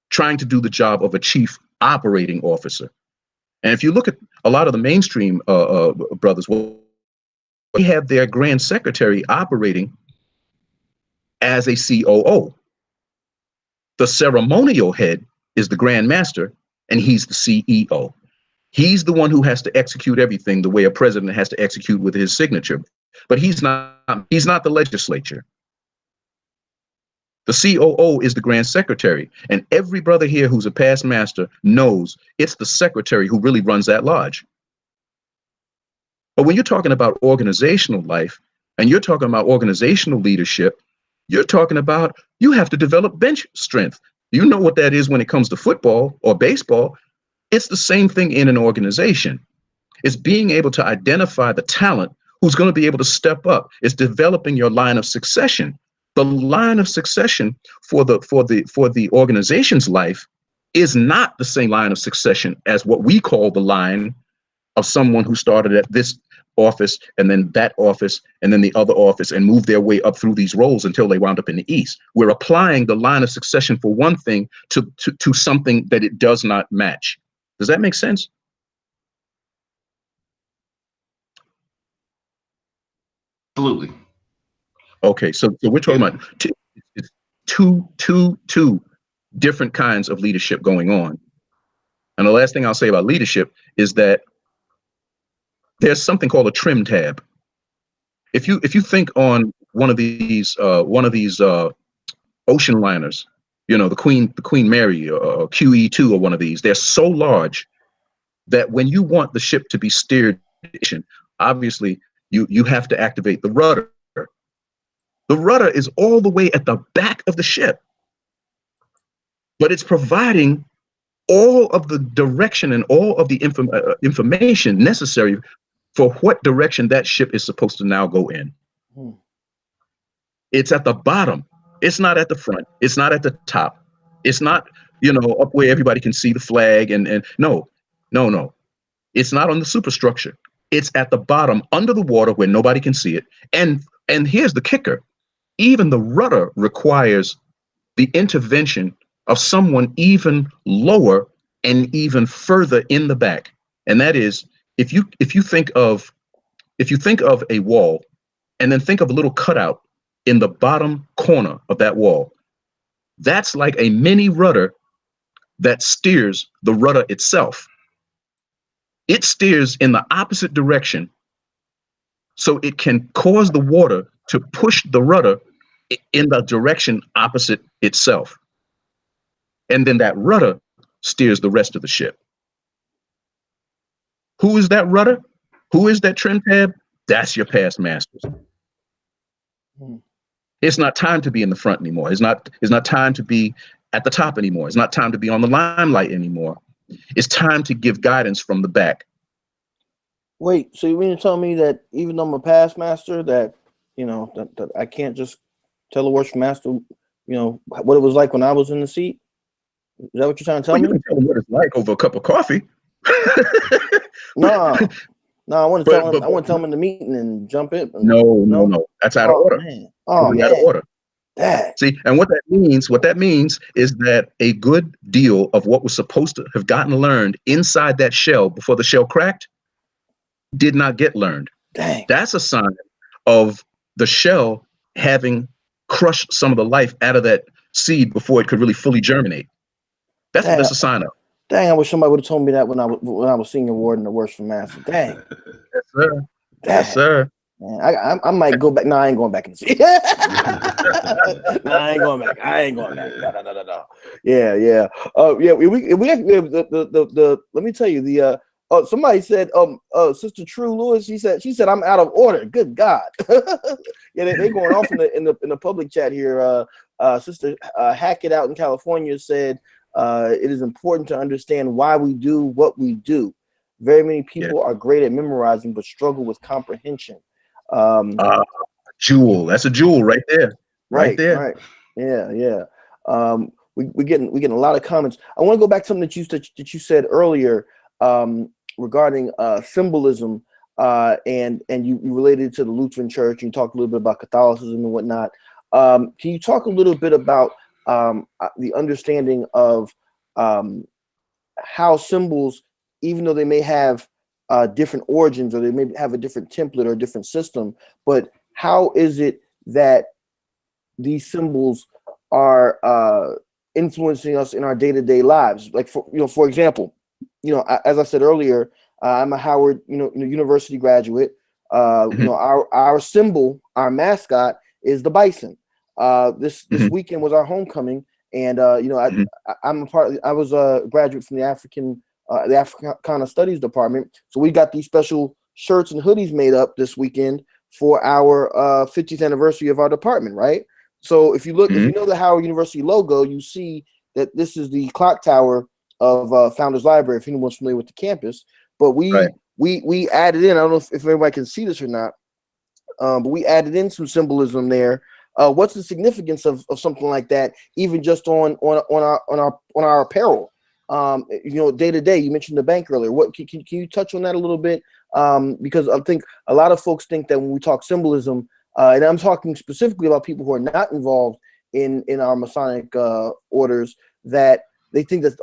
trying to do the job of a chief operating officer. And if you look at a lot of the mainstream brothers, well, they have their grand secretary operating as a COO. The ceremonial head is the grand master, and he's the CEO. He's the one who has to execute everything the way a president has to execute with his signature. But he's not the legislature. The COO is the grand secretary, and every brother here who's a past master knows it's the secretary who really runs that lodge. But when you're talking about organizational life and you're talking about organizational leadership, you're talking about you have to develop bench strength. You know what that is when it comes to football or baseball. It's the same thing in an organization. It's being able to identify the talent who's going to be able to step up. It's developing your line of succession. The line of succession for the organization's life is not the same line of succession as what we call the line of someone who started at this office and then that office and then the other office and moved their way up through these roles until they wound up in the East. We're applying the line of succession for one thing to something that it does not match. Does that make sense? Absolutely. Okay, so we're talking about two different kinds of leadership going on. And the last thing I'll say about leadership is that there's something called a trim tab. If you think on one of these ocean liners, you know, the Queen Mary or QE2 or one of these, they're so large that when you want the ship to be steered, obviously you have to activate the rudder. The rudder is all the way at the back of the ship, but it's providing all of the direction and all of the information necessary for what direction that ship is supposed to now go in. It's at the bottom. It's not at the front. It's not at the top. It's not, you know, up where everybody can see the flag and no. It's not on the superstructure. It's at the bottom under the water where nobody can see it. And here's the kicker. Even the rudder requires the intervention of someone even lower and even further in the back. And that is, if you think of a wall and then think of a little cutout in the bottom corner of that wall, that's like a mini rudder that steers the rudder itself. It steers in the opposite direction so it can cause the water to push the rudder in the direction opposite itself. And then that rudder steers the rest of the ship. Who is that rudder? Who is that trim tab? That's your past masters. It's not time to be in the front anymore. It's not time to be at the top anymore. It's not time to be on the limelight anymore. It's time to give guidance from the back. Wait, so you mean to tell me that even though I'm a past master, that, you know, that I can't just tell the worship master, you know, what it was like when I was in the seat? Is that what you're trying to tell me? You can tell them what it's like over a cup of coffee. No, I want to tell him. I want to tell him in the meeting and jump in. No. That's out of order. Man. Oh man. Out of order. That. See, and what that means is that a good deal of what was supposed to have gotten learned inside that shell before the shell cracked did not get learned. Dang. That's a sign of the shell having crushed some of the life out of that seed before it could really fully germinate. That's what that's a sign of. Dang, I wish somebody would have told me that when I was senior warden of worship master. Dang. Yes, sir. Dang. Yes, sir. Man, I might go back. No, I ain't going back in the seat. No, I ain't going back. No. Yeah. We let me tell you, Oh, somebody said, Sister True Lewis. She said, I'm out of order. Good God. Yeah, they going off in the public chat here. Sister Hackett out in California said, it is important to understand why we do what we do. Very many people are great at memorizing, but struggle with comprehension. Jewel. That's a jewel right there. Right there. Right. Yeah. We're getting a lot of comments. I want to go back to something that you said earlier regarding symbolism, and you related it to the Lutheran Church. You talked a little bit about Catholicism and whatnot. Can you talk a little bit about the understanding of how symbols, even though they may have different origins, or they may have a different template or a different system, but how is it that these symbols are influencing us in our day-to-day lives? Like, for example, as I said earlier, I'm a Howard, University graduate. Our symbol, our mascot, is the bison. This weekend was our homecoming, and I was a graduate from the Africana Studies department, so we got these special shirts and hoodies made up this weekend for our 50th anniversary of our department, right? So if you look, if you know the Howard University logo, you see that this is the clock tower of Founders Library, if anyone's familiar with the campus. But we added in, I don't know if everybody can see this or not, but we added in some symbolism there. What's the significance of something like that, even just on our apparel? Day to day. You mentioned the bank earlier. What can you touch on that a little bit? Because I think a lot of folks think that when we talk symbolism, and I'm talking specifically about people who are not involved in our Masonic orders, that they think that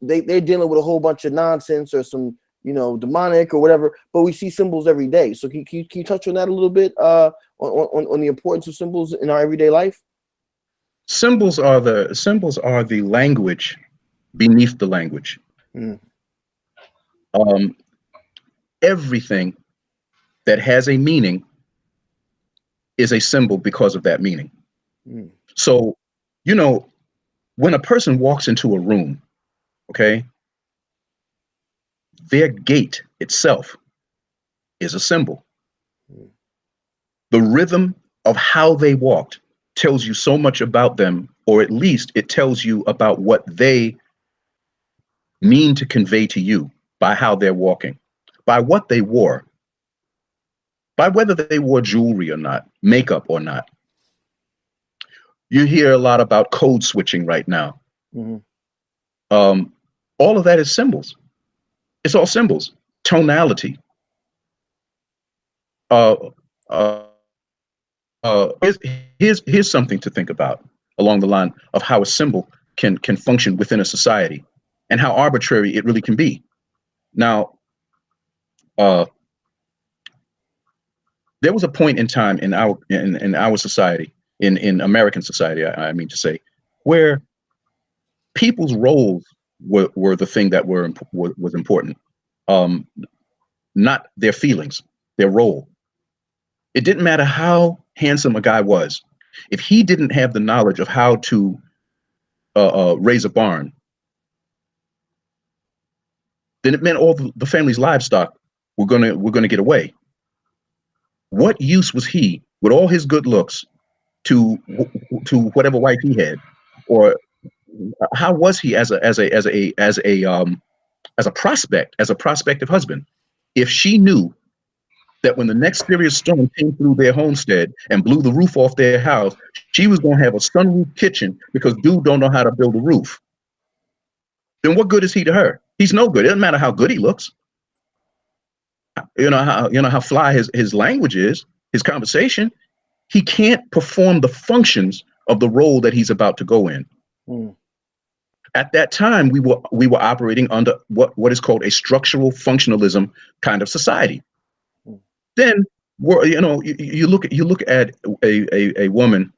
they're dealing with a whole bunch of nonsense or some demonic or whatever. But we see symbols every day. So can you touch on that a little bit on the importance of symbols in our everyday life? Symbols are the language beneath the language. Everything that has a meaning is a symbol because of that meaning. So, when a person walks into a room, okay, their gait itself is a symbol. The rhythm of how they walked tells you so much about them, or at least it tells you about what they mean to convey to you by how they're walking, by what they wore, by whether they wore jewelry or not, makeup or not. You hear a lot about code switching right now. All of that is symbols. It's all symbols. Tonality. Here's something to think about along the line of how a symbol can function within a society and how arbitrary it really can be. Now, there was a point in time in our society, in American society, I mean to say, where people's roles were the thing that was important, not their feelings, their role. It didn't matter how handsome a guy was. If he didn't have the knowledge of how to raise a barn, then it meant all the family's livestock were gonna get away. What use was he, with all his good looks, to whatever wife he had, or how was he as a prospective husband, if she knew that when the next serious storm came through their homestead and blew the roof off their house, she was going to have a sunroof kitchen because dude don't know how to build a roof? Then what good is he to her? He's no good. It doesn't matter how good he looks. How fly his language is, his conversation. He can't perform the functions of the role that he's about to go in. At that time, we were operating under what is called a structural functionalism kind of society. Then, you look at a woman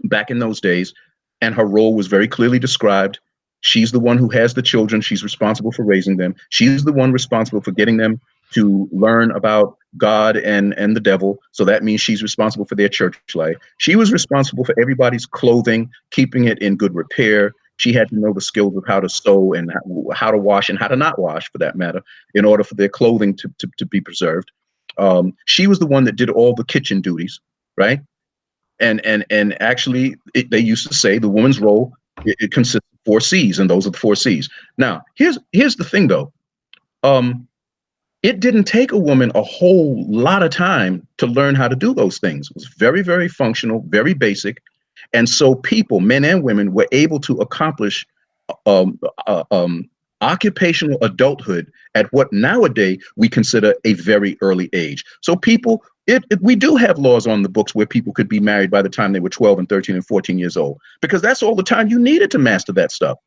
back in those days, and her role was very clearly described. She's the one who has the children. She's responsible for raising them. She's the one responsible for getting them to learn about God and the devil. So that means she's responsible for their church life. She was responsible for everybody's clothing, keeping it in good repair, She had to know the skills of how to sew and how to wash and how to not wash, for that matter, in order for their clothing to be preserved. She was the one that did all the kitchen duties, right? And actually, they used to say the woman's role, it consists of 4 C's, and those are the 4 C's. Now, here's the thing, though. It didn't take a woman a whole lot of time to learn how to do those things. It was very, very functional, very basic. And so people, men and women, were able to accomplish occupational adulthood at what nowadays we consider a very early age. So people, we do have laws on the books where people could be married by the time they were 12 and 13 and 14 years old, because that's all the time you needed to master that stuff.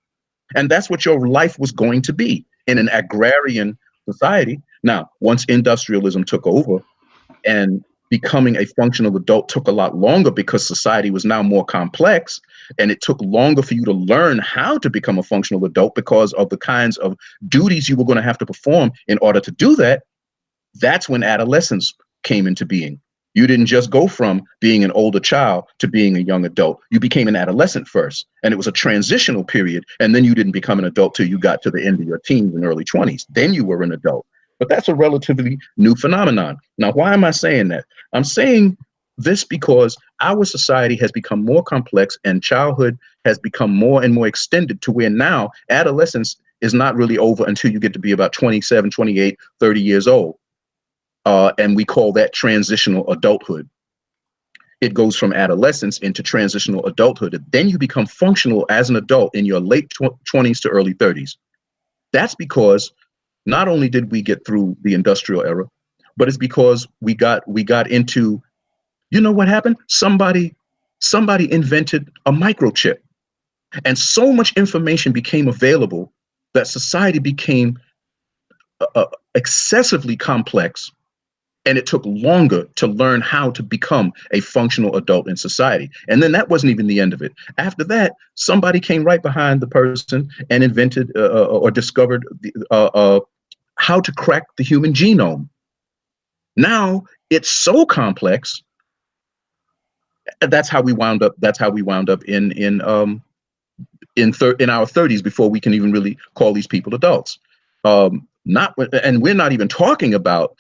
And that's what your life was going to be in an agrarian society. Now, once industrialism took over and becoming a functional adult took a lot longer because society was now more complex, and it took longer for you to learn how to become a functional adult because of the kinds of duties you were going to have to perform in order to do that. That's when adolescence came into being. You didn't just go from being an older child to being a young adult. You became an adolescent first, and it was a transitional period. And then you didn't become an adult till you got to the end of your teens and early 20s. Then you were an adult. But that's a relatively new phenomenon. Now, why am I saying that? I'm saying this because our society has become more complex, and childhood has become more and more extended to where now adolescence is not really over until you get to be about 27, 28, 30 years old. And we call that transitional adulthood. It goes from adolescence into transitional adulthood. Then you become functional as an adult in your late 20s to early 30s. That's because not only did we get through the industrial era, but it's because we got into, you know what happened? Somebody invented a microchip, and so much information became available that society became excessively complex, and it took longer to learn how to become a functional adult in society. And then that wasn't even the end of it. After that, somebody came right behind the person and invented or discovered how to crack the human genome. Now it's so complex. That's how we wound up. That's how we wound up in our 30s before we can even really call these people adults. And we're not even talking about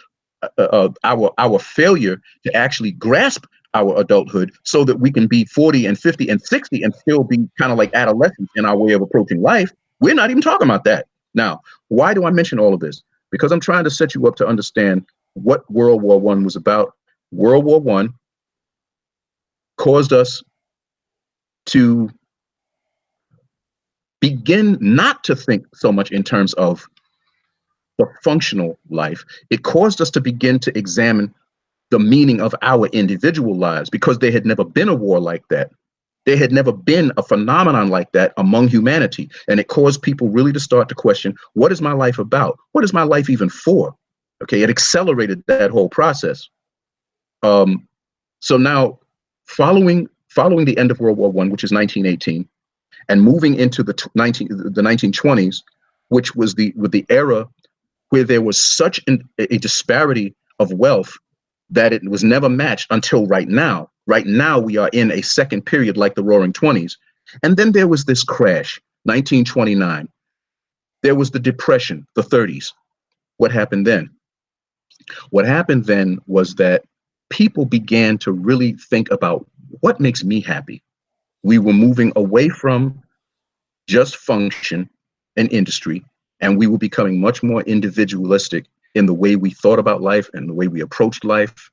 our failure to actually grasp our adulthood so that we can be 40 and 50 and 60 and still be kind of like adolescents in our way of approaching life. We're not even talking about that. Now, why do I mention all of this? Because I'm trying to set you up to understand what World War I was about. World War I caused us to begin not to think so much in terms of the functional life. It caused us to begin to examine the meaning of our individual lives, because there had never been a war like that. There had never been a phenomenon like that among humanity. And it caused people really to start to question, what is my life about? What is my life even for? Okay, it accelerated that whole process. So now, following the end of World War I, which is 1918, and moving into the 1920s, which was the era where there was such a disparity of wealth that it was never matched until right now. Right now, we are in a second period like the Roaring '20s. And then there was this crash, 1929. There was the Depression, the '30s. What happened then? What happened then was that people began to really think about what makes me happy. We were moving away from just function and industry, and we were becoming much more individualistic in the way we thought about life and the way we approached life.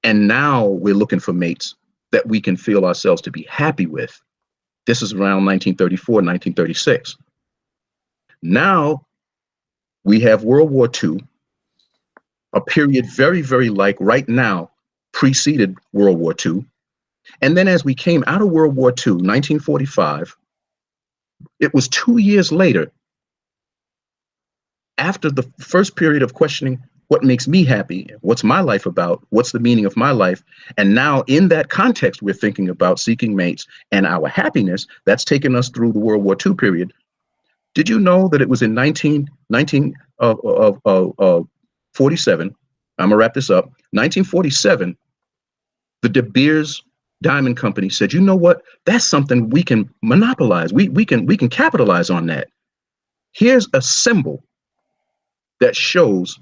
And now we're looking for mates that we can feel ourselves to be happy with. This is around 1934, 1936. Now we have World War II, a period very, very like right now preceded World War II. And then as we came out of World War II, 1945, it was 2 years later, after the first period of questioning what makes me happy, what's my life about, what's the meaning of my life, and now in that context, we're thinking about seeking mates and our happiness. That's taken us through the World War II period. Did you know that it was in 1947, I'm gonna wrap this up, 1947, the De Beers diamond company said, you know what? That's something we can monopolize. We can capitalize on that. Here's a symbol that shows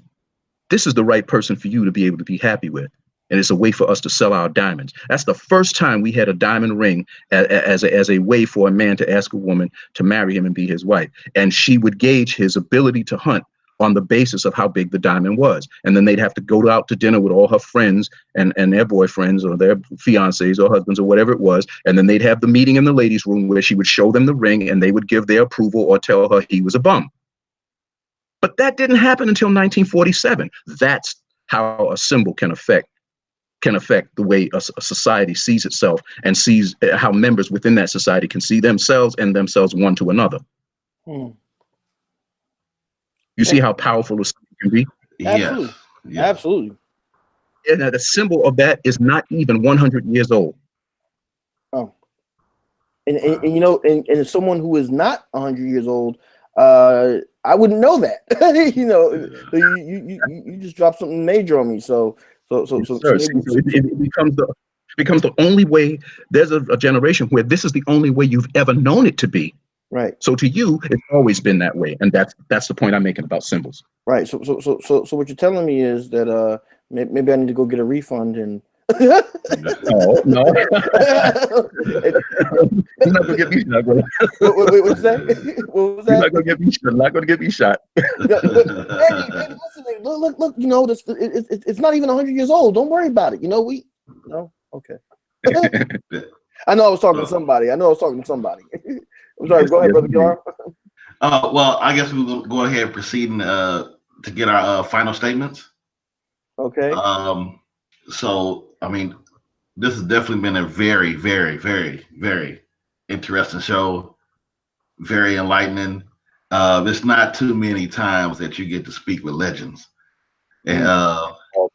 this is the right person for you to be able to be happy with. And it's a way for us to sell our diamonds. That's the first time we had a diamond ring as a way for a man to ask a woman to marry him and be his wife. And she would gauge his ability to hunt on the basis of how big the diamond was. And then they'd have to go out to dinner with all her friends and their boyfriends or their fiancés or husbands or whatever it was. And then they'd have the meeting in the ladies' room where she would show them the ring and they would give their approval or tell her he was a bum. But that didn't happen until 1947. That's how a symbol can affect the way a society sees itself and sees how members within that society can see themselves and themselves one to another. You see how powerful a symbol can be? Absolutely. Yes. Yeah. Absolutely. And the symbol of that is not even 100 years old. Oh. And you know, and as someone who is not 100 years old, I wouldn't know that. You know, you just dropped something major on me. So it becomes the only way. There's a generation where this is the only way you've ever known it to be. Right. So to you, it's always been that way, and that's the point I'm making about symbols. Right. So what you're telling me is that maybe I need to go get a refund and. No. You're not gonna get me shot, bro. What's that? What was that? You're not gonna get me shot. Not gonna get me shot. Hey, listen, look. You know, it's not even 100 years old. Don't worry about it. You know, okay. I know I was talking to somebody. I'm sorry. Go ahead, Brother Gar. Well, I guess we'll go ahead and proceed to get our final statements. Okay. So, I mean, this has definitely been a very, very, very, very interesting show. Very enlightening. There's not too many times that you get to speak with legends. And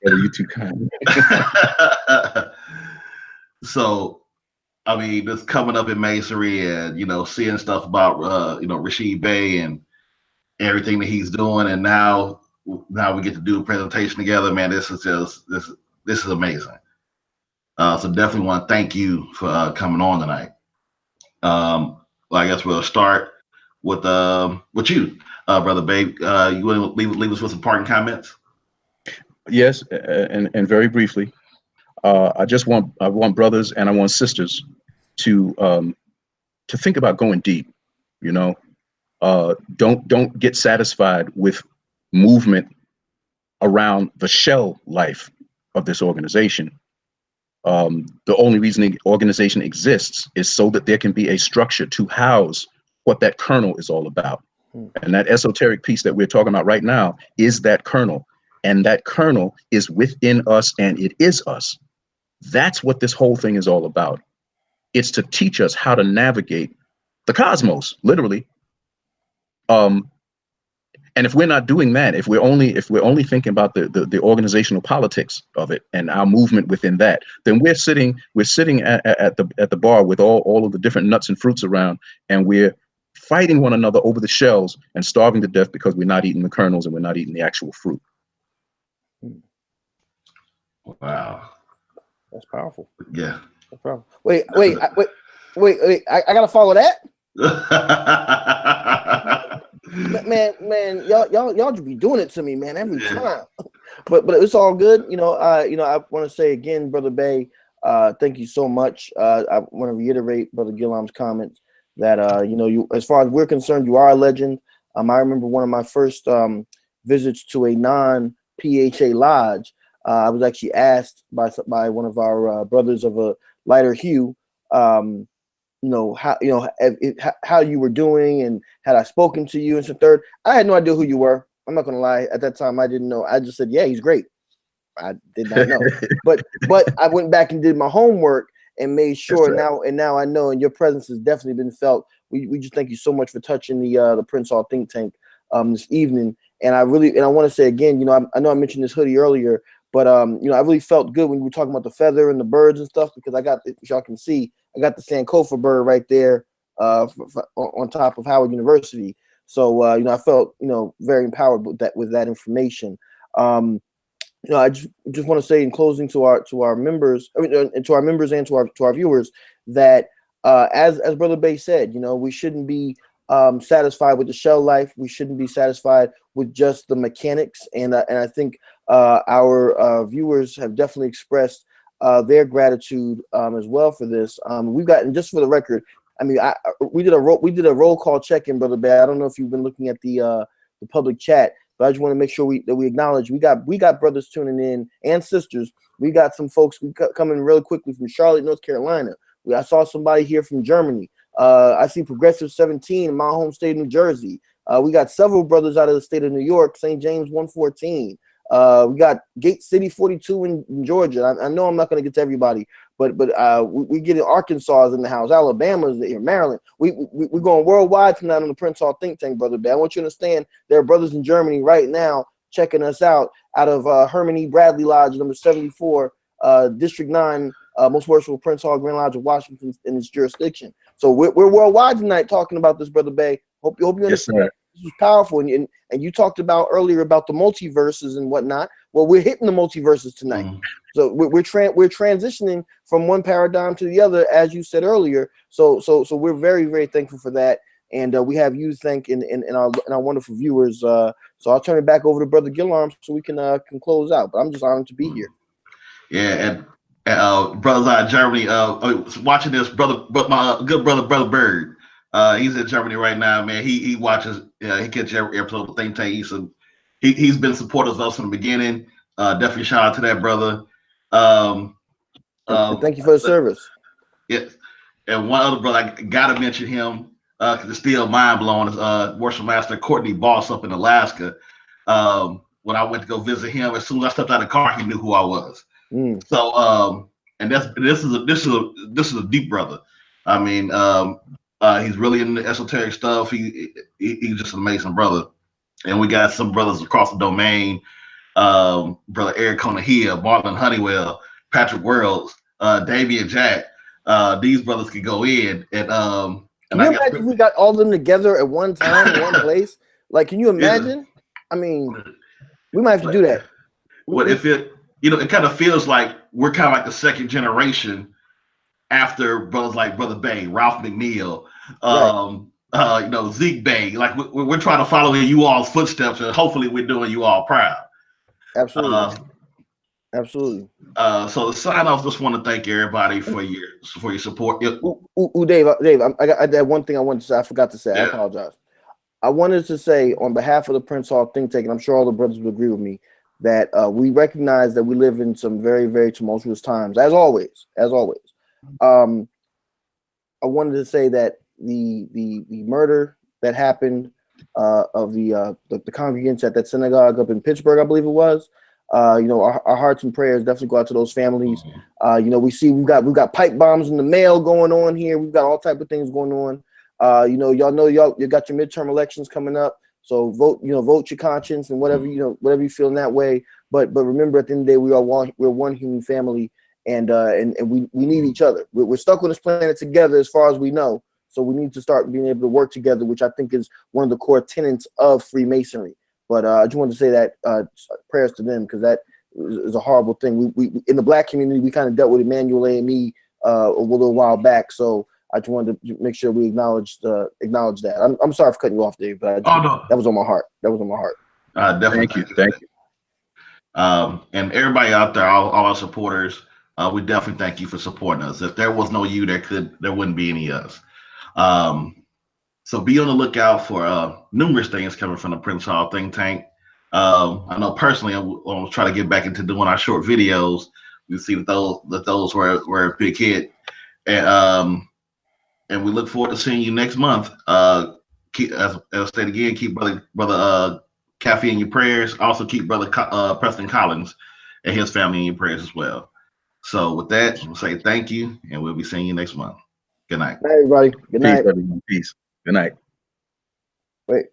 you too kind. So, I mean, just coming up in Masonry and, you know, seeing stuff about, you know, Rashid Bey and everything that he's doing. And now we get to do a presentation together, man. This is amazing. So definitely want to thank you for coming on tonight. Well, I guess we'll start with you, Brother Babe. You want to leave us with some parting comments? Yes, and very briefly, I want brothers and I want sisters to think about going deep. You know, don't get satisfied with movement around the shell life of this organization. The only reason the organization exists is so that there can be a structure to house what that kernel is all about. And that esoteric piece that we're talking about right now is that kernel. And that kernel is within us and it is us. That's what this whole thing is all about. It's to teach us how to navigate the cosmos, literally. And if we're not doing that, if we're only thinking about the organizational politics of it and our movement within that, then we're sitting at the bar with all of the different nuts and fruits around, and we're fighting one another over the shells and starving to death because we're not eating the kernels and we're not eating the actual fruit. Wow, that's powerful. Yeah. That's powerful. Wait. I gotta follow that. Man, y'all just be doing it to me, man, every time. But it's all good. You know, I want to say again, Brother Bay, thank you so much. I want to reiterate Brother Gillam's comments that you know, you, as far as we're concerned, you are a legend. I remember one of my first visits to a non-PHA lodge. I was actually asked by one of our brothers of a lighter hue, you know, how you were doing and had I spoken to you and so third. I had no idea who you were. I'm not gonna lie. At that time, I didn't know. I just said, yeah, he's great. I did not know, but I went back and did my homework and made sure. Right. Now I know, and your presence has definitely been felt. We just thank you so much for touching the Prince Hall think tank this evening. And I want to say again, you know, I know I mentioned this hoodie earlier, but you know, I really felt good when you were talking about the feather and the birds and stuff, because I got, if y'all can see, I got the Sankofa bird right there on top of Howard University. So you know, I felt, you know, very empowered with that information. I just want to say in closing to our members, and to our members and to our viewers, that as Brother Bay said, we shouldn't be satisfied with the shell life. We shouldn't be satisfied with just the mechanics, and I think our viewers have definitely expressed their gratitude as well for this. We've gotten, just for the record, I mean, we did a roll call check-in, Brother Bay. I don't know if you've been looking at the public chat, but I just want to make sure that we acknowledge we got brothers tuning in and sisters. We got some folks coming really quickly from Charlotte, North Carolina. I saw somebody here from Germany. I see Progressive 17 in my home state, New Jersey. We got several brothers out of the state of New York, St. James 114. We got Gate City 42 in Georgia. I know I'm not going to get to everybody, but we get Arkansas in the house, Alabama's here, Maryland. We're going worldwide tonight on the Prince Hall Think Tank, Brother Bay. I want you to understand there are brothers in Germany right now checking us out of Herman E. Bradley Lodge, number 74, District 9, Most Worshipful Prince Hall Grand Lodge of Washington in its jurisdiction. So we're worldwide tonight talking about this, Brother Bay. Hope you understand. Yes, this was powerful, and you talked about earlier about the multiverses and whatnot. Well, we're hitting the multiverses tonight. So we're transitioning from one paradigm to the other, as you said earlier. So we're very, very thankful for that, and we have you to thank and our wonderful viewers. So I'll turn it back over to Brother Gillarm so we can close out. But I'm just honored to be here. Yeah, and brothers out of Germany, watching this, my good brother Bird. He's in Germany right now, man. He watches. He catches every episode of Think Tank. He's been supportive of us from the beginning. Definitely shout out to that brother. Thank you for the service. Yes, and one other brother, I gotta mention him because it's still mind blowing. Is Worship Master Courtney Boss up in Alaska. When I went to go visit him, as soon as I stepped out of the car, he knew who I was. So, and this is a deep brother. I mean, he's really into esoteric stuff. He's just an amazing brother. And we got some brothers across the domain. Brother Eric Conahia, Marlon Honeywell, Patrick Worlds, Davey Jack. These brothers could go in and can you imagine if we got all of them together at one time in one place? Like, can you imagine? Yeah. I mean, we might have to do that. What if it kind of feels like we're kind of like the second generation after brothers like Brother Bay, Ralph McNeil, right. Zeke Bay. Like we're trying to follow in you all's footsteps, and hopefully we're doing you all proud. Absolutely. Absolutely. So to sign off, just want to thank everybody for your support. Dave, I had one thing I wanted to say. I forgot to say. Yeah. I apologize. I wanted to say on behalf of the Prince Hall Think Tank, and I'm sure all the brothers would agree with me, that we recognize that we live in some very, very tumultuous times, as always. I wanted to say that the murder that happened of the congregants at that synagogue up in Pittsburgh, I believe it was. Our hearts and prayers definitely go out to those families. We've got pipe bombs in the mail going on here. We've got all type of things going on. Y'all got your midterm elections coming up. So vote your conscience and whatever you feel in that way. But remember, at the end of the day, we're one human family, and we need each other. We're stuck on this planet together, as far as we know. So we need to start being able to work together, which I think is one of the core tenets of Freemasonry. But I just wanted to say that prayers to them, because that is a horrible thing. We in the Black community, we kind of dealt with Emmanuel AME a little while back. So I just wanted to make sure we acknowledge that. I'm sorry for cutting you off, Dave, but that was on my heart. Definitely. Thank you. And everybody out there, all our supporters, we definitely thank you for supporting us. If there was no you, there wouldn't be any of us. So be on the lookout for numerous things coming from the Prince Hall Think Tank. I know personally, I'm going to try to get back into doing our short videos. We see that those were a big hit, and we look forward to seeing you next month. As I said again, keep brother Caffey in your prayers. Also keep brother Preston Collins and his family in your prayers as well. So with that, we'll say thank you, and we'll be seeing you next month. Good night. Bye, everybody. Good night. Peace, everyone. Peace. Good night. Wait.